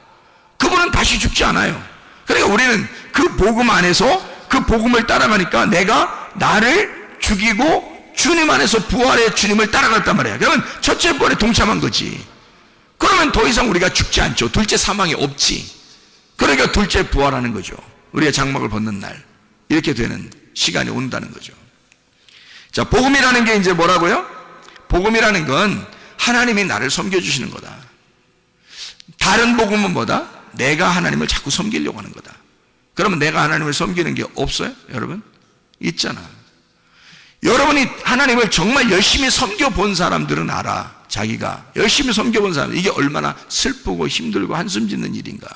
그분은 다시 죽지 않아요. 그러니까 우리는 그 복음 안에서 그 복음을 따라가니까 내가 나를 죽이고 주님 안에서 부활의 주님을 따라갔단 말이에요. 그러면 첫째 부활에 동참한 거지. 그러면 더 이상 우리가 죽지 않죠. 둘째 사망이 없지. 그러니까 둘째 부활하는 거죠. 우리가 장막을 벗는 날 이렇게 되는 시간이 온다는 거죠. 자, 복음이라는 게 이제 뭐라고요? 복음이라는 건 하나님이 나를 섬겨주시는 거다. 다른 복음은 뭐다? 내가 하나님을 자꾸 섬기려고 하는 거다. 그러면 내가 하나님을 섬기는 게 없어요? 여러분? 있잖아. 여러분이 하나님을 정말 열심히 섬겨본 사람들은 알아. 자기가 열심히 섬겨본 사람, 이게 얼마나 슬프고 힘들고 한숨 짓는 일인가,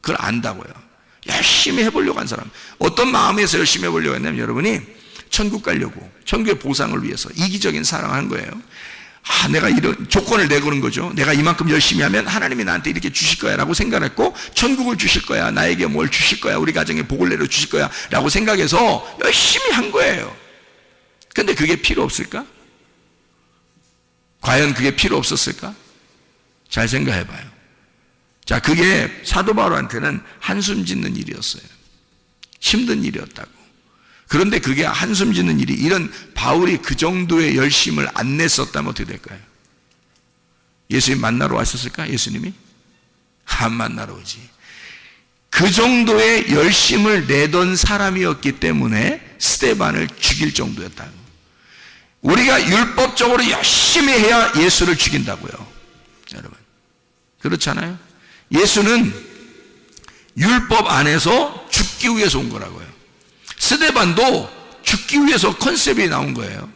그걸 안다고요. 열심히 해보려고 한 사람. 어떤 마음에서 열심히 해보려고 했냐면, 여러분이 천국 가려고, 천국의 보상을 위해서 이기적인 사랑을 한 거예요. 내가 이런 조건을 내거는 거죠. 내가 이만큼 열심히 하면 하나님이 나한테 이렇게 주실 거야 라고 생각했고, 천국을 주실 거야, 나에게 뭘 주실 거야, 우리 가정에 복을 내려 주실 거야 라고 생각해서 열심히 한 거예요. 근데 그게 필요 없을까? 과연 그게 필요 없었을까? 잘 생각해 봐요. 자, 그게 사도 바울한테는 한숨 짓는 일이었어요. 힘든 일이었다고. 그런데 그게 한숨 짓는 일이, 이런 바울이 그 정도의 열심을 안 냈었다면 어떻게 될까요? 예수님 만나러 왔었을까? 예수님이? 안 만나러 오지. 그 정도의 열심을 내던 사람이었기 때문에 스데반을 죽일 정도였다고. 우리가 율법적으로 열심히 해야 예수를 죽인다고요. 여러분, 그렇잖아요? 예수는 율법 안에서 죽기 위해서 온 거라고요. 스데반도 죽기 위해서 컨셉이 나온 거예요.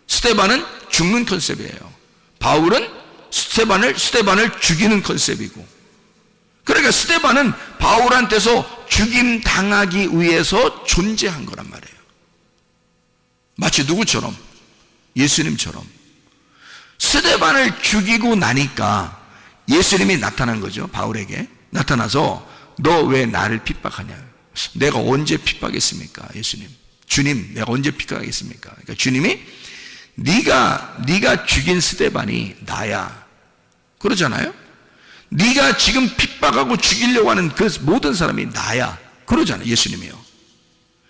스데반은 죽는 컨셉이에요. 바울은 스데반을 죽이는 컨셉이고. 그러니까 스데반은 바울한테서 죽임 당하기 위해서 존재한 거란 말이에요. 마치 누구처럼? 예수님처럼. 스데반을 죽이고 나니까 예수님이 나타난 거죠. 바울에게 나타나서 너 왜 나를 핍박하냐? 내가 언제 핍박했습니까? 예수님, 주님, 내가 언제 핍박하겠습니까? 그러니까 주님이 네가 죽인 스데반이 나야, 그러잖아요. 네가 지금 핍박하고 죽이려고 하는 그 모든 사람이 나야, 그러잖아요. 예수님이요.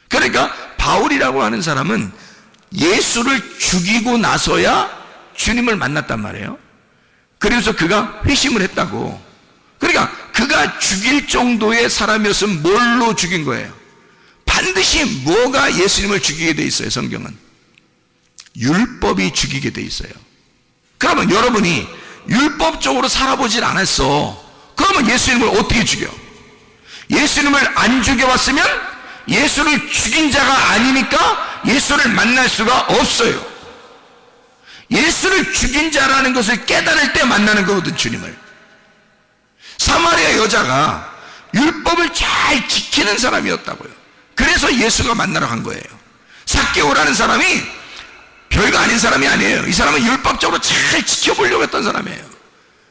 그러니까 바울이라고 하는 사람은 예수를 죽이고 나서야 주님을 만났단 말이에요. 그래서 그가 회심을 했다고. 그러니까 그가 죽일 정도의 사람이었으면 뭘로 죽인 거예요? 반드시 뭐가 예수님을 죽이게 돼 있어요? 성경은 율법이 죽이게 돼 있어요. 그러면 여러분이 율법적으로 살아보질 않았어. 그러면 예수님을 어떻게 죽여? 예수님을 안 죽여왔으면 예수를 죽인 자가 아니니까 예수를 만날 수가 없어요. 예수를 죽인 자라는 것을 깨달을 때 만나는 거거든, 주님을. 사마리아 여자가 율법을 잘 지키는 사람이었다고요. 그래서 예수가 만나러 간 거예요. 삭개오라는 사람이 별거 아닌 사람이 아니에요. 이 사람은 율법적으로 잘 지켜보려고 했던 사람이에요.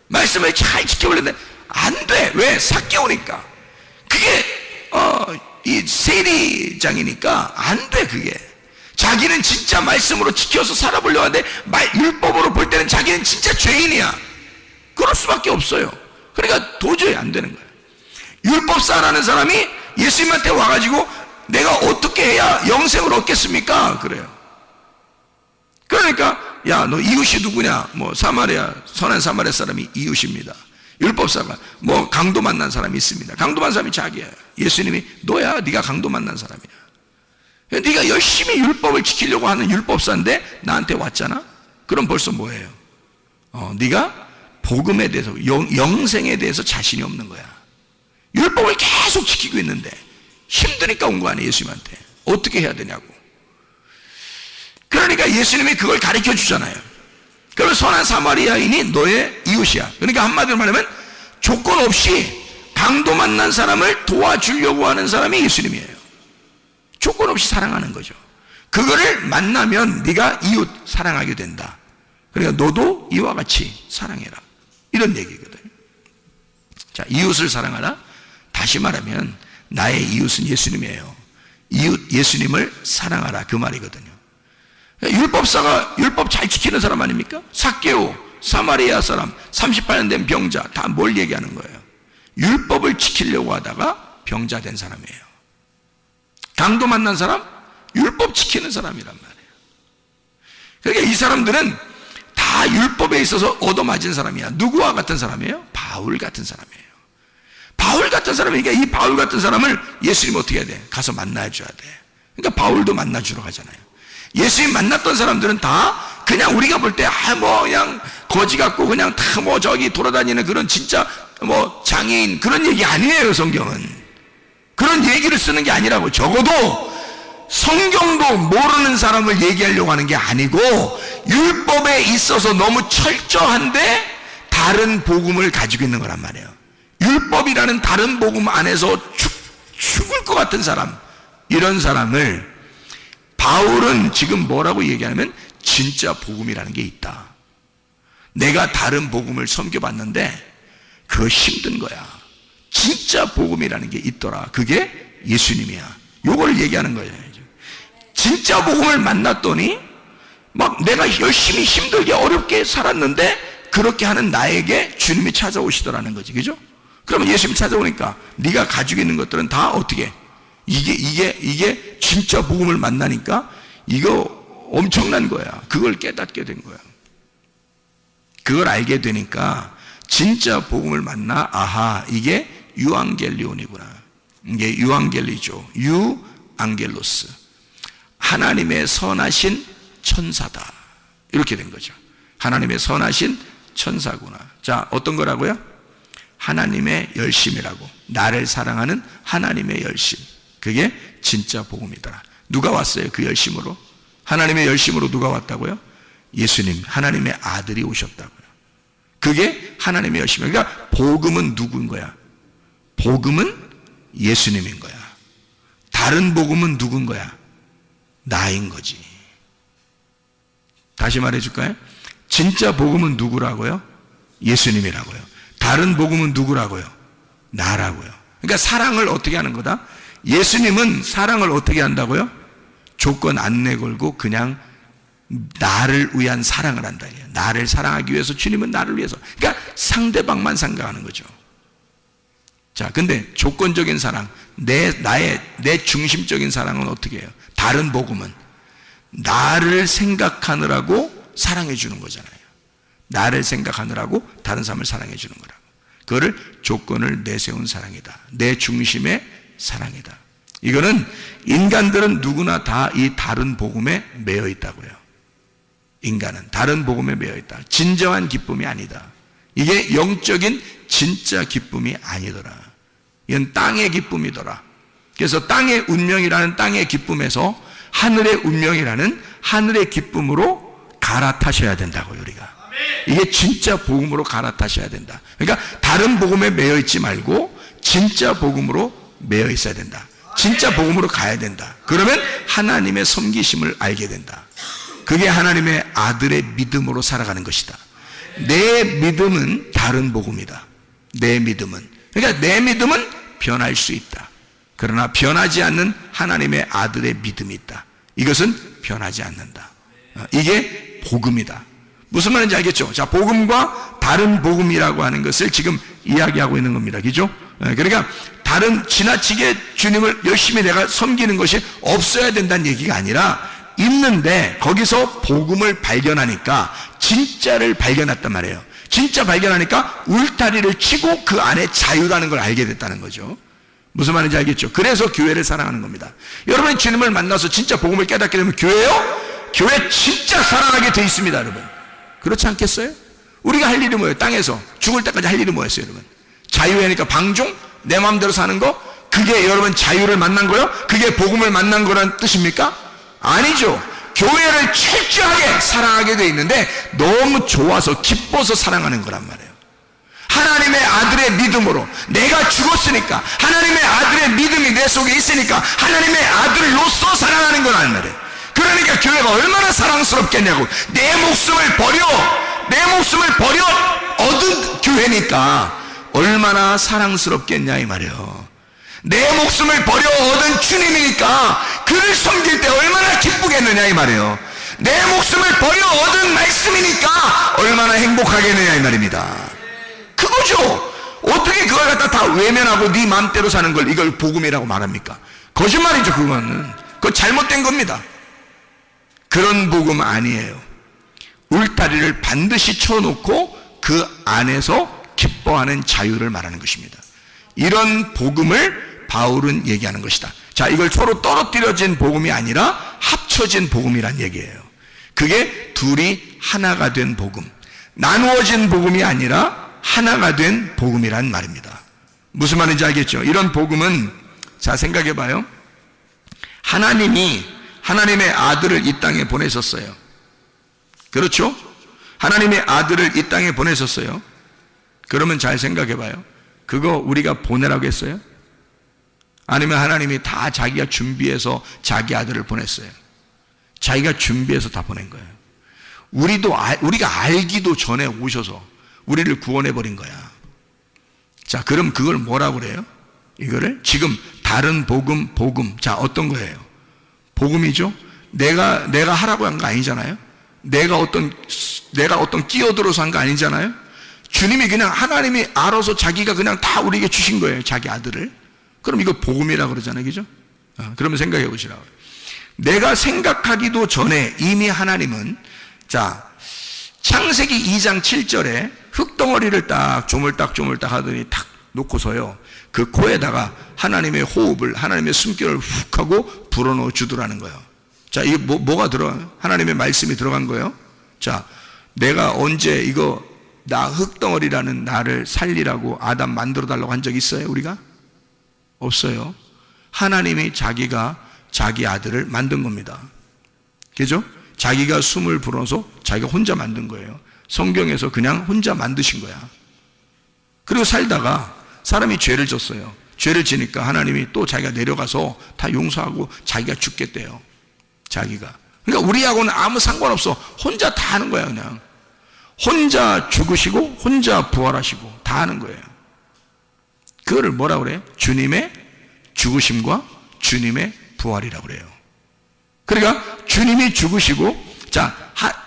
말씀을 잘 지켜보려는데 안 돼. 왜? 삭개오니까. 그게 이 세리장이니까 안 돼. 그게 자기는 진짜 말씀으로 지켜서 살아보려고 하는데 율법으로 볼 때는 자기는 진짜 죄인이야. 그럴 수밖에 없어요. 그러니까 도저히 안 되는 거예요. 율법사라는 사람이 예수님한테 와가지고 내가 어떻게 해야 영생을 얻겠습니까? 그래요. 그러니까 야, 너 이웃이 누구냐? 뭐 사마리아, 선한 사마리아 사람이 이웃입니다. 율법사가 뭐 강도 만난 사람이 있습니다. 강도 만난 사람이 자기야. 예수님이 너야, 네가 강도 만난 사람이야. 네가 열심히 율법을 지키려고 하는 율법사인데 나한테 왔잖아? 그럼 벌써 뭐예요? 네가 복음에 대해서, 영생에 대해서 자신이 없는 거야. 율법을 계속 지키고 있는데 힘드니까 온 거 아니에요. 예수님한테 어떻게 해야 되냐고. 그러니까 예수님이 그걸 가르쳐 주잖아요. 그러면 선한 사마리아인이 너의 이웃이야. 그러니까 한마디로 말하면 조건 없이 강도 만난 사람을 도와주려고 하는 사람이 예수님이에요. 조건 없이 사랑하는 거죠. 그거를 만나면 네가 이웃 사랑하게 된다. 그러니까 너도 이와 같이 사랑해라, 이런 얘기거든요. 자, 이웃을 사랑하라. 다시 말하면 나의 이웃은 예수님이에요. 이웃 예수님을 사랑하라, 그 말이거든요. 율법사가 율법 잘 지키는 사람 아닙니까? 삭개오, 사마리아 사람, 38년 된 병자, 다 뭘 얘기하는 거예요? 율법을 지키려고 하다가 병자 된 사람이에요. 강도 만난 사람, 율법 지키는 사람이란 말이에요. 그러니까 이 사람들은 다 율법에 있어서 얻어맞은 사람이야. 누구와 같은 사람이에요? 바울 같은 사람이에요. 바울 같은 사람이니까 이 바울 같은 사람을 예수님 어떻게 해야 돼? 가서 만나줘야 돼. 그러니까 바울도 만나주러 가잖아요. 예수님 만났던 사람들은 다 그냥 우리가 볼 때 뭐 그냥 거지 같고 그냥 다 뭐 저기 돌아다니는 그런 진짜 뭐 장애인, 그런 얘기 아니에요. 성경은 그런 얘기를 쓰는 게 아니라고. 적어도 성경도 모르는 사람을 얘기하려고 하는 게 아니고 율법에 있어서 너무 철저한데 다른 복음을 가지고 있는 거란 말이에요. 율법이라는 다른 복음 안에서 죽을 것 같은 사람, 이런 사람을 바울은 지금 뭐라고 얘기하냐면 진짜 복음이라는 게 있다. 내가 다른 복음을 섬겨봤는데 그거 힘든 거야. 진짜 복음이라는 게 있더라. 그게 예수님이야. 요걸 얘기하는 거예요. 진짜 복음을 만났더니 막 내가 열심히 힘들게 어렵게 살았는데 그렇게 하는 나에게 주님이 찾아오시더라는 거지. 그죠? 그러면 예수님이 찾아오니까 네가 가지고 있는 것들은 다 어떻게 이게 진짜 복음을 만나니까 이거 엄청난 거야. 그걸 깨닫게 된 거야. 그걸 알게 되니까 진짜 복음을 만나 아하 이게 유앙겔리온이구나. 이게 유앙겔리죠. 유앙겔로스. 하나님의 선하신 천사다. 이렇게 된 거죠. 하나님의 선하신 천사구나. 자, 어떤 거라고요? 하나님의 열심이라고. 나를 사랑하는 하나님의 열심. 그게 진짜 복음이더라. 누가 왔어요? 그 열심으로? 하나님의 열심으로 누가 왔다고요? 예수님, 하나님의 아들이 오셨다고요. 그게 하나님의 열심이에요. 그러니까 복음은 누구인 거야? 복음은 예수님인 거야. 다른 복음은 누군 거야? 나인 거지. 다시 말해줄까요? 진짜 복음은 누구라고요? 예수님이라고요. 다른 복음은 누구라고요? 나라고요. 그러니까 사랑을 어떻게 하는 거다? 예수님은 사랑을 어떻게 한다고요? 조건 안 내걸고 그냥 나를 위한 사랑을 한다. 나를 사랑하기 위해서 주님은 나를 위해서. 그러니까 상대방만 생각하는 거죠. 자, 근데 조건적인 사랑, 내 중심적인 사랑은 어떻게 해요? 다른 복음은 나를 생각하느라고 사랑해 주는 거잖아요. 나를 생각하느라고 다른 사람을 사랑해 주는 거라고. 그거를 조건을 내세운 사랑이다. 내 중심의 사랑이다. 이거는 인간들은 누구나 다 이 다른 복음에 매여 있다고요. 인간은 다른 복음에 매여 있다. 진정한 기쁨이 아니다. 이게 영적인 진짜 기쁨이 아니더라. 이건 땅의 기쁨이더라. 그래서 땅의 운명이라는 땅의 기쁨에서 하늘의 운명이라는 하늘의 기쁨으로 갈아타셔야 된다고요, 우리가. 이게 진짜 복음으로 갈아타셔야 된다. 그러니까 다른 복음에 매여 있지 말고 진짜 복음으로 매여 있어야 된다. 진짜 복음으로 가야 된다. 그러면 하나님의 섬기심을 알게 된다. 그게 하나님의 아들의 믿음으로 살아가는 것이다. 내 믿음은 다른 복음이다. 내 믿음은. 그러니까 내 믿음은 변할 수 있다. 그러나 변하지 않는 하나님의 아들의 믿음이 있다. 이것은 변하지 않는다. 이게 복음이다. 무슨 말인지 알겠죠? 자, 복음과 다른 복음이라고 하는 것을 지금 이야기하고 있는 겁니다. 그죠? 그러니까 다른 지나치게 주님을 열심히 내가 섬기는 것이 없어야 된다는 얘기가 아니라 있는데 거기서 복음을 발견하니까 진짜를 발견했단 말이에요. 진짜 발견하니까 울타리를 치고 그 안에 자유라는 걸 알게 됐다는 거죠. 무슨 말인지 알겠죠? 그래서 교회를 사랑하는 겁니다. 여러분이 주님을 만나서 진짜 복음을 깨닫게 되면 교회요? 교회 진짜 사랑하게 돼 있습니다, 여러분. 그렇지 않겠어요? 우리가 할 일이 뭐예요? 땅에서 죽을 때까지 할 일이 뭐였어요, 여러분? 자유하니까 방종? 내 마음대로 사는 거? 그게 여러분 자유를 만난 거요? 그게 복음을 만난 거란 뜻입니까? 아니죠. 교회를 철저하게 사랑하게 돼 있는데 너무 좋아서 기뻐서 사랑하는 거란 말이에요. 하나님의 아들의 믿음으로 내가 죽었으니까 하나님의 아들의 믿음이 내 속에 있으니까 하나님의 아들로서 사랑하는 거란 말이에요. 그러니까 교회가 얼마나 사랑스럽겠냐고. 내 목숨을 버려 얻은 교회니까 얼마나 사랑스럽겠냐 이 말이에요. 내 목숨을 버려 얻은 주님이니까 그를 섬길 때 얼마나 기쁘겠느냐 이 말이에요. 내 목숨을 버려 얻은 말씀이니까 얼마나 행복하겠느냐 이 말입니다. 그거죠. 어떻게 그걸 갖다 다 외면하고 네 마음대로 사는 걸 이걸 복음이라고 말합니까? 거짓말이죠. 그거 잘못된 겁니다. 그런 복음 아니에요. 울타리를 반드시 쳐놓고 그 안에서 기뻐하는 자유를 말하는 것입니다. 이런 복음을 바울은 얘기하는 것이다. 자, 이걸 서로 떨어뜨려진 복음이 아니라 합쳐진 복음이란 얘기예요. 그게 둘이 하나가 된 복음, 나누어진 복음이 아니라 하나가 된 복음이란 말입니다. 무슨 말인지 알겠죠? 이런 복음은, 자, 생각해 봐요. 하나님이 하나님의 아들을 이 땅에 보내셨어요. 그렇죠? 하나님의 아들을 이 땅에 보내셨어요. 그러면 잘 생각해 봐요. 그거 우리가 보내라고 했어요? 아니면 하나님이 다 자기가 준비해서 자기 아들을 보냈어요? 자기가 준비해서 다 보낸 거예요. 우리가 알기도 전에 오셔서 우리를 구원해 버린 거야. 자, 그럼 그걸 뭐라고 그래요? 이거를 지금 다른 복음. 자, 어떤 거예요? 복음이죠. 내가 하라고 한 거 아니잖아요. 내가 어떤 끼어들어서 한 거 아니잖아요. 주님이 그냥 하나님이 알아서 자기가 그냥 다 우리에게 주신 거예요. 자기 아들을. 그럼 이거 복음이라고 그러잖아요. 그죠? 그러면 생각해 보시라고요. 내가 생각하기도 전에 이미 하나님은, 자, 창세기 2장 7절에 흙덩어리를 딱 조물딱 하더니 탁 놓고서요, 그 코에다가 하나님의 호흡을, 하나님의 숨결을 훅 하고 불어넣어 주더라는 거예요. 자, 이게 뭐가 들어가요? 하나님의 말씀이 들어간 거예요. 자, 내가 언제 나 흙덩어리라는 나를 살리라고 아담 만들어 달라고 한 적 있어요, 우리가? 없어요. 하나님이 자기가 자기 아들을 만든 겁니다. 그죠? 자기가 숨을 불어서 자기가 혼자 만든 거예요. 성경에서 그냥 혼자 만드신 거야. 그리고 살다가 사람이 죄를 졌어요. 죄를 지니까 하나님이 또 자기가 내려가서 다 용서하고 자기가 죽겠대요. 자기가. 그러니까 우리하고는 아무 상관없어. 혼자 다 하는 거야, 그냥. 혼자 죽으시고 혼자 부활하시고 다 하는 거예요. 그거를 뭐라고 그래요? 주님의 죽으심과 주님의 부활이라고 그래요. 그러니까 주님이 죽으시고, 자,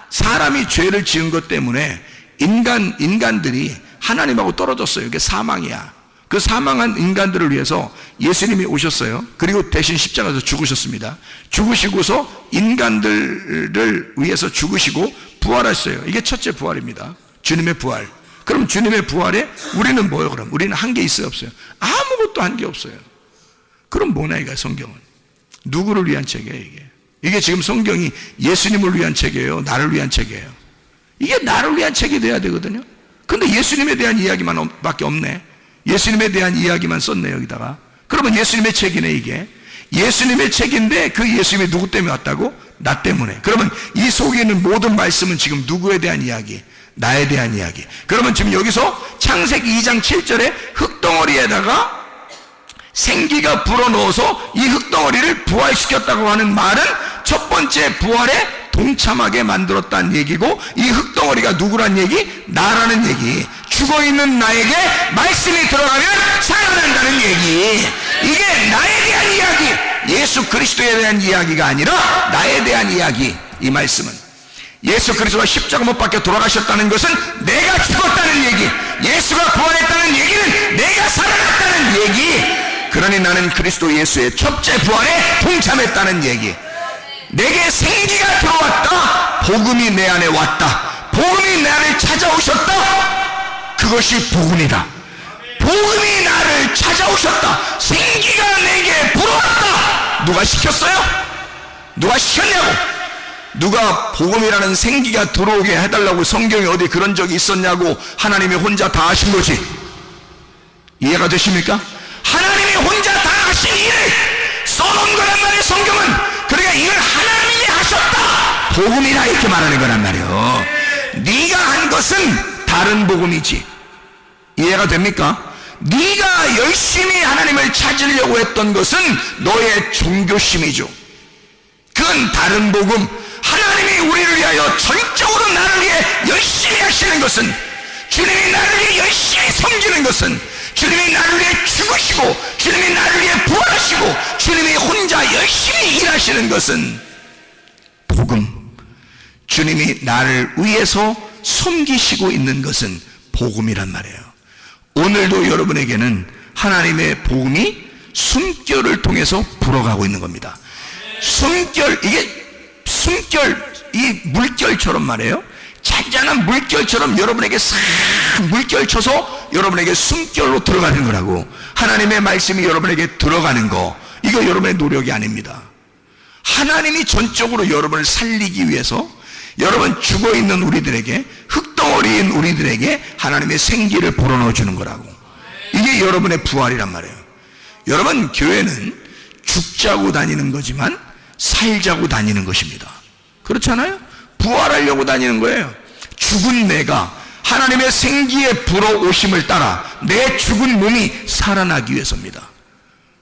사람이 죄를 지은 것 때문에 인간들이 하나님하고 떨어졌어요. 이게 사망이야. 그 사망한 인간들을 위해서 예수님이 오셨어요. 그리고 대신 십자가에서 죽으셨습니다. 죽으시고서 인간들을 위해서 죽으시고 부활하셨어요. 이게 첫째 부활입니다. 주님의 부활. 그럼 주님의 부활에 우리는 뭐예요? 그럼 우리는 한 게 있어요, 없어요? 아무것도 한 게 없어요. 그럼 뭐냐, 이거 성경은? 누구를 위한 책이에요, 이게? 이게 지금 성경이 예수님을 위한 책이에요, 나를 위한 책이에요? 이게 나를 위한 책이 돼야 되거든요. 근데 예수님에 대한 이야기만 밖에 없네. 예수님에 대한 이야기만 썼네, 여기다가. 그러면 예수님의 책이네, 이게. 예수님의 책인데 그 예수님이 누구 때문에 왔다고? 나 때문에. 그러면 이 속에 있는 모든 말씀은 지금 누구에 대한 이야기? 나에 대한 이야기. 그러면 지금 여기서 창세기 2장 7절에 흙덩어리에다가 생기가 불어넣어서 이 흙덩어리를 부활시켰다고 하는 말은 첫 번째 부활에 동참하게 만들었다는 얘기고, 이 흙덩어리가 누구란 얘기? 나라는 얘기. 죽어있는 나에게 말씀이 들어가면 살아난다는 얘기. 이게 나에 대한 이야기, 예수 그리스도에 대한 이야기가 아니라 나에 대한 이야기. 이 말씀은 예수 그리스도가 십자가 못 박혀 돌아가셨다는 것은 내가 죽었다는 얘기, 예수가 부활했다는 얘기는 내가 살아났다는 얘기. 그러니 나는 그리스도 예수의 첫째 부활에 동참했다는 얘기. 내게 생기가 들어왔다. 복음이 내 안에 왔다. 복음이 나를 찾아오셨다. 그것이 복음이다. 복음이 나를 찾아오셨다. 생기가 내게 불어왔다. 누가 시켰어요? 누가 시켰냐고? 누가 복음이라는 생기가 들어오게 해달라고 성경에 어디 그런 적이 있었냐고? 하나님이 혼자 다 하신 거지. 이해가 되십니까? 하나님이 혼자 다 하신 일을 써놓은 거란 말이에요, 성경은. 그러니까 이걸 하나님이 하셨다, 복음이라 이렇게 말하는 거란 말이에요. 네가 한 것은 다른 복음이지. 이해가 됩니까? 네가 열심히 하나님을 찾으려고 했던 것은 너의 종교심이죠. 그건 다른 복음. 하나님이 우리를 위하여 전적으로 나를 위해 열심히 하시는 것은, 주님이 나를 위해 열심히 섬기는 것은, 주님이 나를 위해 죽으시고 주님이 나를 위해 부활하시고 주님이 혼자 열심히 일하시는 것은 복음. 주님이 나를 위해서 섬기시고 있는 것은 복음이란 말이에요. 오늘도 여러분에게는 하나님의 복음이 숨결을 통해서 불어가고 있는 겁니다. 숨결, 이 물결처럼 말이에요. 잔잔한 물결처럼 여러분에게 싹 물결 쳐서 여러분에게 숨결로 들어가는 거라고. 하나님의 말씀이 여러분에게 들어가는 거, 이거 여러분의 노력이 아닙니다. 하나님이 전적으로 여러분을 살리기 위해서 여러분 죽어있는 우리들에게, 흙덩어리인 우리들에게 하나님의 생기를 불어넣어 주는 거라고. 이게 여러분의 부활이란 말이에요. 여러분, 교회는 죽자고 다니는 거지만 살자고 다니는 것입니다. 그렇잖아요? 부활하려고 다니는 거예요. 죽은 내가 하나님의 생기에 불어오심을 따라 내 죽은 몸이 살아나기 위해서입니다.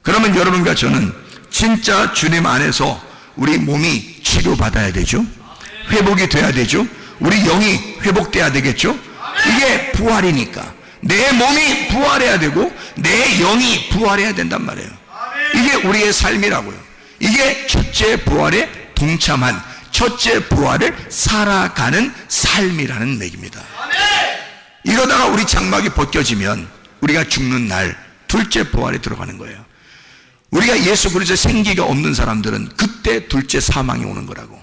그러면 여러분과 저는 진짜 주님 안에서 우리 몸이 치료받아야 되죠. 회복이 돼야 되죠. 우리 영이 회복돼야 되겠죠. 이게 부활이니까 내 몸이 부활해야 되고 내 영이 부활해야 된단 말이에요. 이게 우리의 삶이라고요. 이게 첫째 부활에 동참한 첫째 부활을 살아가는 삶이라는 얘기입니다. 이러다가 우리 장막이 벗겨지면 우리가 죽는 날 둘째 부활에 들어가는 거예요. 우리가 예수 그리스도의 생기가 없는 사람들은 그때 둘째 사망이 오는 거라고.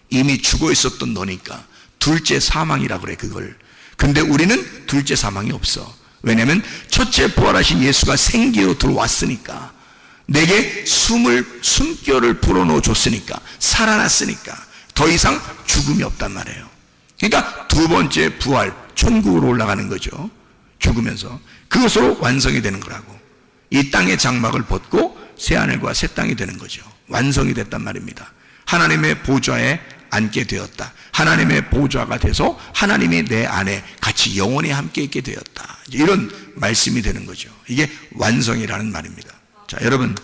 이미 죽어 있었던 너니까 둘째 사망이라 그래 그걸. 근데 우리는 둘째 사망이 없어. 왜냐하면 첫째 부활하신 예수가 생기로 들어왔으니까, 내게 숨결을 불어넣어 줬으니까, 살아났으니까 더 이상 죽음이 없단 말이에요. 그러니까 두 번째 부활, 천국으로 올라가는 거죠. 죽으면서 그것으로 완성이 되는 거라고. 이 땅의 장막을 벗고 새하늘과 새 땅이 되는 거죠. 완성이 됐단 말입니다. 하나님의 보좌에 앉게 되었다. 하나님의 보좌가 돼서 하나님이 내 안에 같이 영원히 함께 있게 되었다. 이런 말씀이 되는 거죠. 이게 완성이라는 말입니다. 자, 여러분,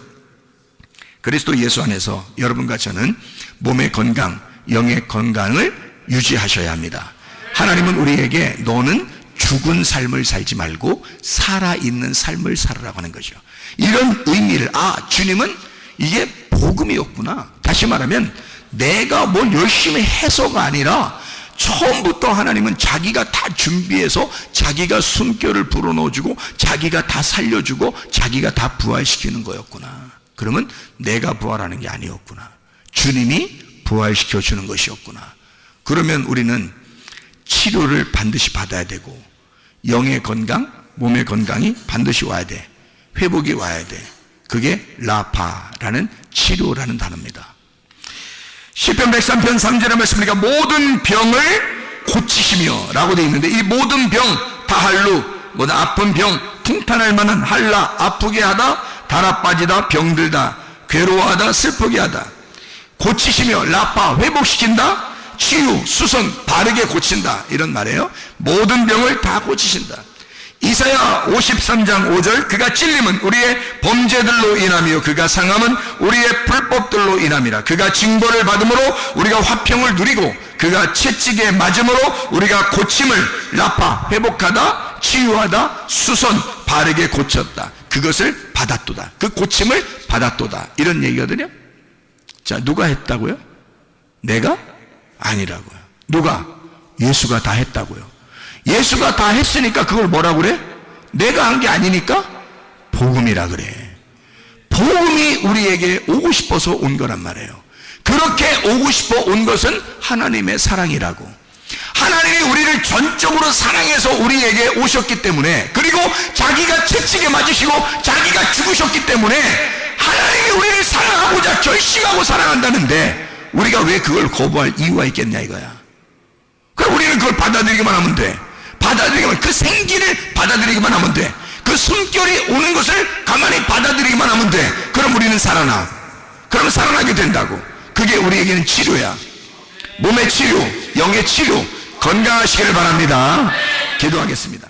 그리스도 예수 안에서 여러분과 저는 몸의 건강, 영의 건강을 유지하셔야 합니다. 하나님은 우리에게 너는 죽은 삶을 살지 말고 살아있는 삶을 살으라고 하는 거죠. 이런 의미를, 주님은 이게 복음이었구나. 다시 말하면 내가 뭘 열심히 해서가 아니라 처음부터 하나님은 자기가 다 준비해서 자기가 숨결을 불어넣어주고 자기가 다 살려주고 자기가 다 부활시키는 거였구나. 그러면 내가 부활하는 게 아니었구나. 주님이 부활시켜주는 것이었구나. 그러면 우리는 치료를 반드시 받아야 되고 영의 건강, 몸의 건강이 반드시 와야 돼. 회복이 와야 돼. 그게 라파라는 치료라는 단어입니다. 시편 103편 3절의 말씀이니까 모든 병을 고치시며 라고 되어 있는데, 이 모든 병, 다할루, 아픈 병, 통탄할 만한 할라, 아프게 하다, 달아 빠지다, 병들다, 괴로워하다, 슬프게 하다, 고치시며, 라파, 회복시킨다, 치유, 수선, 바르게 고친다, 이런 말이에요. 모든 병을 다 고치신다. 이사야 53장 5절, 그가 찔림은 우리의 범죄들로 인하며 그가 상함은 우리의 불법들로 인함이라. 그가 징벌을 받음으로 우리가 화평을 누리고 그가 채찍에 맞음으로 우리가 고침을, 라파, 회복하다, 치유하다, 수선, 바르게 고쳤다. 그것을 받았도다. 그 고침을 받았도다. 이런 얘기거든요. 자, 누가 했다고요? 내가? 아니라고요. 누가? 예수가 다 했다고요. 예수가 다 했으니까 그걸 뭐라 그래? 내가 한 게 아니니까 복음이라 그래. 복음이 우리에게 오고 싶어서 온 거란 말이에요. 그렇게 오고 싶어 온 것은 하나님의 사랑이라고. 하나님이 우리를 전적으로 사랑해서 우리에게 오셨기 때문에, 그리고 자기가 채찍에 맞으시고 자기가 죽으셨기 때문에 하나님이 우리를 사랑하고자 결심하고 사랑한다는데 우리가 왜 그걸 거부할 이유가 있겠냐 이거야. 그럼 우리는 그걸 받아들이기만 하면 돼. 받아들이기만, 그 생기를 받아들이기만 하면 돼. 그 숨결이 오는 것을 가만히 받아들이기만 하면 돼. 그럼 우리는 살아나. 그럼 살아나게 된다고. 그게 우리에게는 치료야. 몸의 치료, 영의 치료, 건강하시기를 바랍니다. 기도하겠습니다.